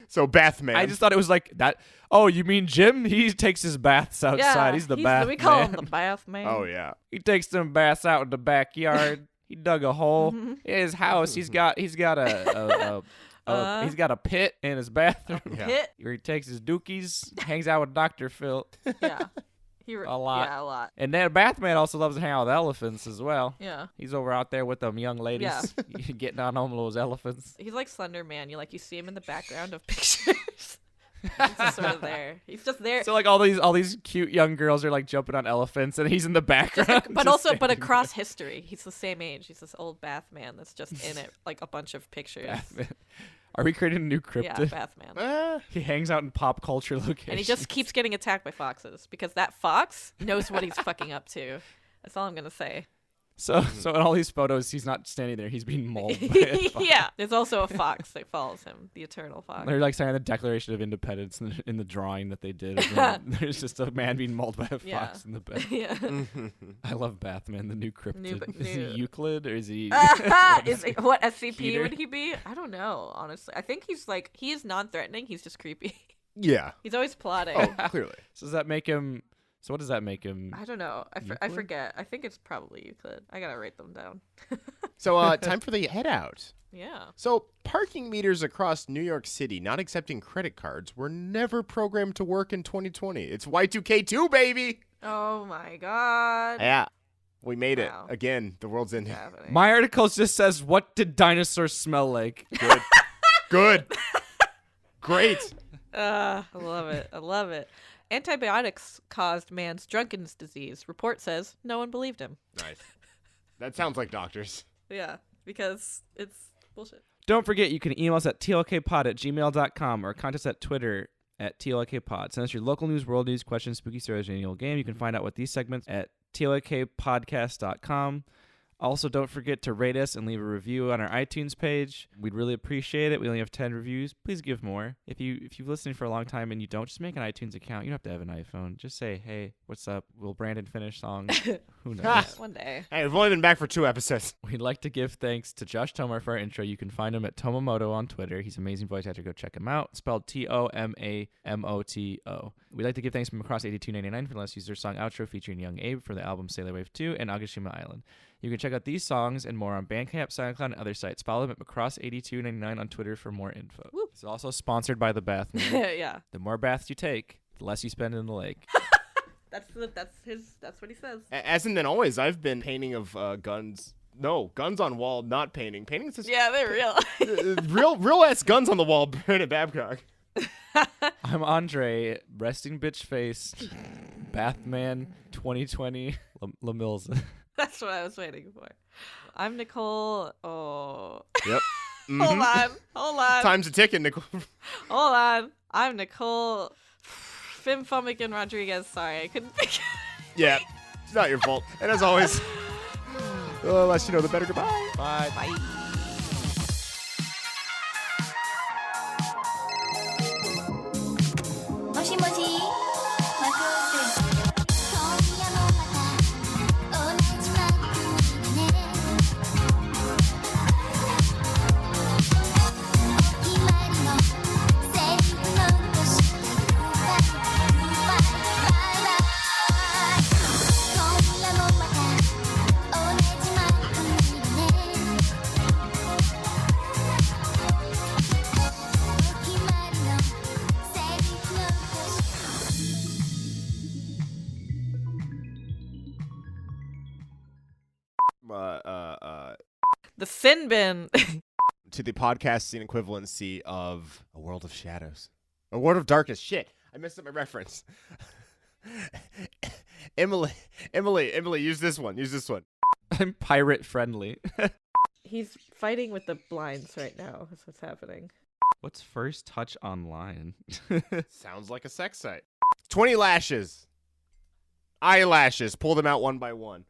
Speaker 2: So Bathman.
Speaker 3: I just thought it was like that. Oh, you mean Jim? He takes his baths outside.
Speaker 4: Yeah,
Speaker 3: He's the bath
Speaker 4: We call
Speaker 3: man.
Speaker 4: him the Bathman.
Speaker 2: Oh, yeah.
Speaker 3: He takes them baths out in the backyard. He dug a hole in his house. He's got a he's got a pit in his bathroom
Speaker 2: Yeah.
Speaker 4: Pit.
Speaker 3: where he takes his dookies, hangs out with Dr. Phil.
Speaker 4: Yeah.
Speaker 3: A lot.
Speaker 4: Yeah, a lot.
Speaker 3: And then Bathman also loves to hang out with elephants as well.
Speaker 4: Yeah.
Speaker 3: He's over out there with them young ladies, getting on those elephants.
Speaker 4: He's like Slender Man. You see him in the background of pictures. He's just sort of there. He's just there.
Speaker 3: So like all these cute young girls are like jumping on elephants, and he's in the background.
Speaker 4: But
Speaker 3: just
Speaker 4: also, but
Speaker 3: standing
Speaker 4: across history, he's the same age. He's this old Bathman that's just in it, like a bunch of pictures.
Speaker 3: Bathman. Are we creating a new
Speaker 4: Yeah,
Speaker 3: cryptid?
Speaker 4: Bathman.
Speaker 3: He hangs out in pop culture locations.
Speaker 4: And he just keeps getting attacked by foxes because that fox knows what he's fucking up to. That's all I'm gonna say.
Speaker 3: So in all these photos, he's not standing there. He's being mauled by a fox.
Speaker 4: Yeah. There's also a fox that follows him, the eternal fox.
Speaker 3: They're like signing the Declaration of Independence in the drawing that they did. And there's just a man being mauled by a fox in the bed.
Speaker 4: Yeah.
Speaker 3: I love Bathman, the new cryptid. Is he
Speaker 4: new-
Speaker 3: Euclid or is he?
Speaker 4: What SCP
Speaker 3: Peter?
Speaker 4: would he be? I don't know, honestly. I think he is non-threatening. He's just creepy.
Speaker 2: Yeah.
Speaker 4: He's always plotting.
Speaker 2: Oh, clearly.
Speaker 3: So does that make him? So what does that make him?
Speaker 4: I don't know. I
Speaker 3: Euclid?
Speaker 4: forget. I think it's probably Euclid. I gotta write them down.
Speaker 2: So time for the head out.
Speaker 4: Yeah.
Speaker 2: So parking meters across New York City not accepting credit cards were never programmed to work in 2020. It's Y2K2, baby.
Speaker 4: Oh my God.
Speaker 2: Yeah. We made
Speaker 4: Wow.
Speaker 2: it. Again, the world's ending.
Speaker 4: What's happening?
Speaker 3: My article just says, "What did dinosaurs smell like?"
Speaker 2: Good. Good. Great.
Speaker 4: I love it. I love it. Antibiotics caused man's drunkenness disease. Report says no one believed him.
Speaker 2: Nice. That sounds like doctors.
Speaker 4: Yeah, because it's bullshit.
Speaker 3: Don't forget, you can email us at tlkpod@gmail.com or contact us at Twitter at tlkpod. Send us your local news, world news, questions, spooky stories, or annual game. You can find out what these segments at tlkpodcast.com. Also, don't forget to rate us and leave a review on our iTunes page. We'd really appreciate it. We only have 10 reviews. Please give more. If you've listened for a long time and you don't, just make an iTunes account. You don't have to have an iPhone. Just say, "Hey, what's up? Will Brandon finish songs?" Who knows?
Speaker 4: One day.
Speaker 2: Hey, we've only been back for 2 episodes.
Speaker 3: We'd like to give thanks to Josh Tomar for our intro. You can find him at Tomomoto on Twitter. He's an amazing voice actor. Go check him out. Spelled Tomamoto. We'd like to give thanks to Macross8299 for letting us use their song outro featuring Young Abe for the album Sailor Wave 2 and Agashima Island. You can check out these songs and more on Bandcamp, SoundCloud, and other sites. Follow them at Macross8299 on Twitter for more info.
Speaker 4: Woo.
Speaker 3: It's also sponsored by the Bathman.
Speaker 4: Yeah.
Speaker 3: The more baths you take, the less you spend in the lake.
Speaker 4: That's what he says.
Speaker 2: As in then always, I've been painting of guns. No, guns on wall, not painting. Painting's just
Speaker 4: Yeah, they're real.
Speaker 2: real ass guns on the wall. Brandon Babcock.
Speaker 3: I'm André, resting bitch face, Bathman 2020, Lamilza.
Speaker 4: That's what I was waiting for. I'm Nicole. Oh.
Speaker 2: Yep.
Speaker 4: Hold on.
Speaker 2: Time's a ticking, Nicole.
Speaker 4: Hold on. I'm Nicole Fimfumican Rodriguez. Sorry, I couldn't think.
Speaker 2: Yeah. It's not your fault. And as always, the less you know, the better. Goodbye.
Speaker 3: Bye.
Speaker 4: Bye.
Speaker 5: もしもし、マクロス。今夜もまた同じ番組でね。お決まりのセリフ残してグッバイグッバイバイバイ。今夜もまた同じ番組でね。お決まりのセリフ残して
Speaker 4: The sin bin.
Speaker 2: To the podcasting equivalency of A World of Shadows. A World of Darkness. Shit. I messed up my reference. Emily, use this one. Use this one.
Speaker 3: I'm pirate friendly.
Speaker 4: He's fighting with the blinds right now. That's what's happening.
Speaker 3: What's first touch online?
Speaker 2: Sounds like a sex site. 20 lashes. Eyelashes. Pull them out one by one.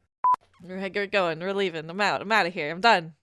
Speaker 4: We're going. We're leaving. I'm out. I'm out of here. I'm done.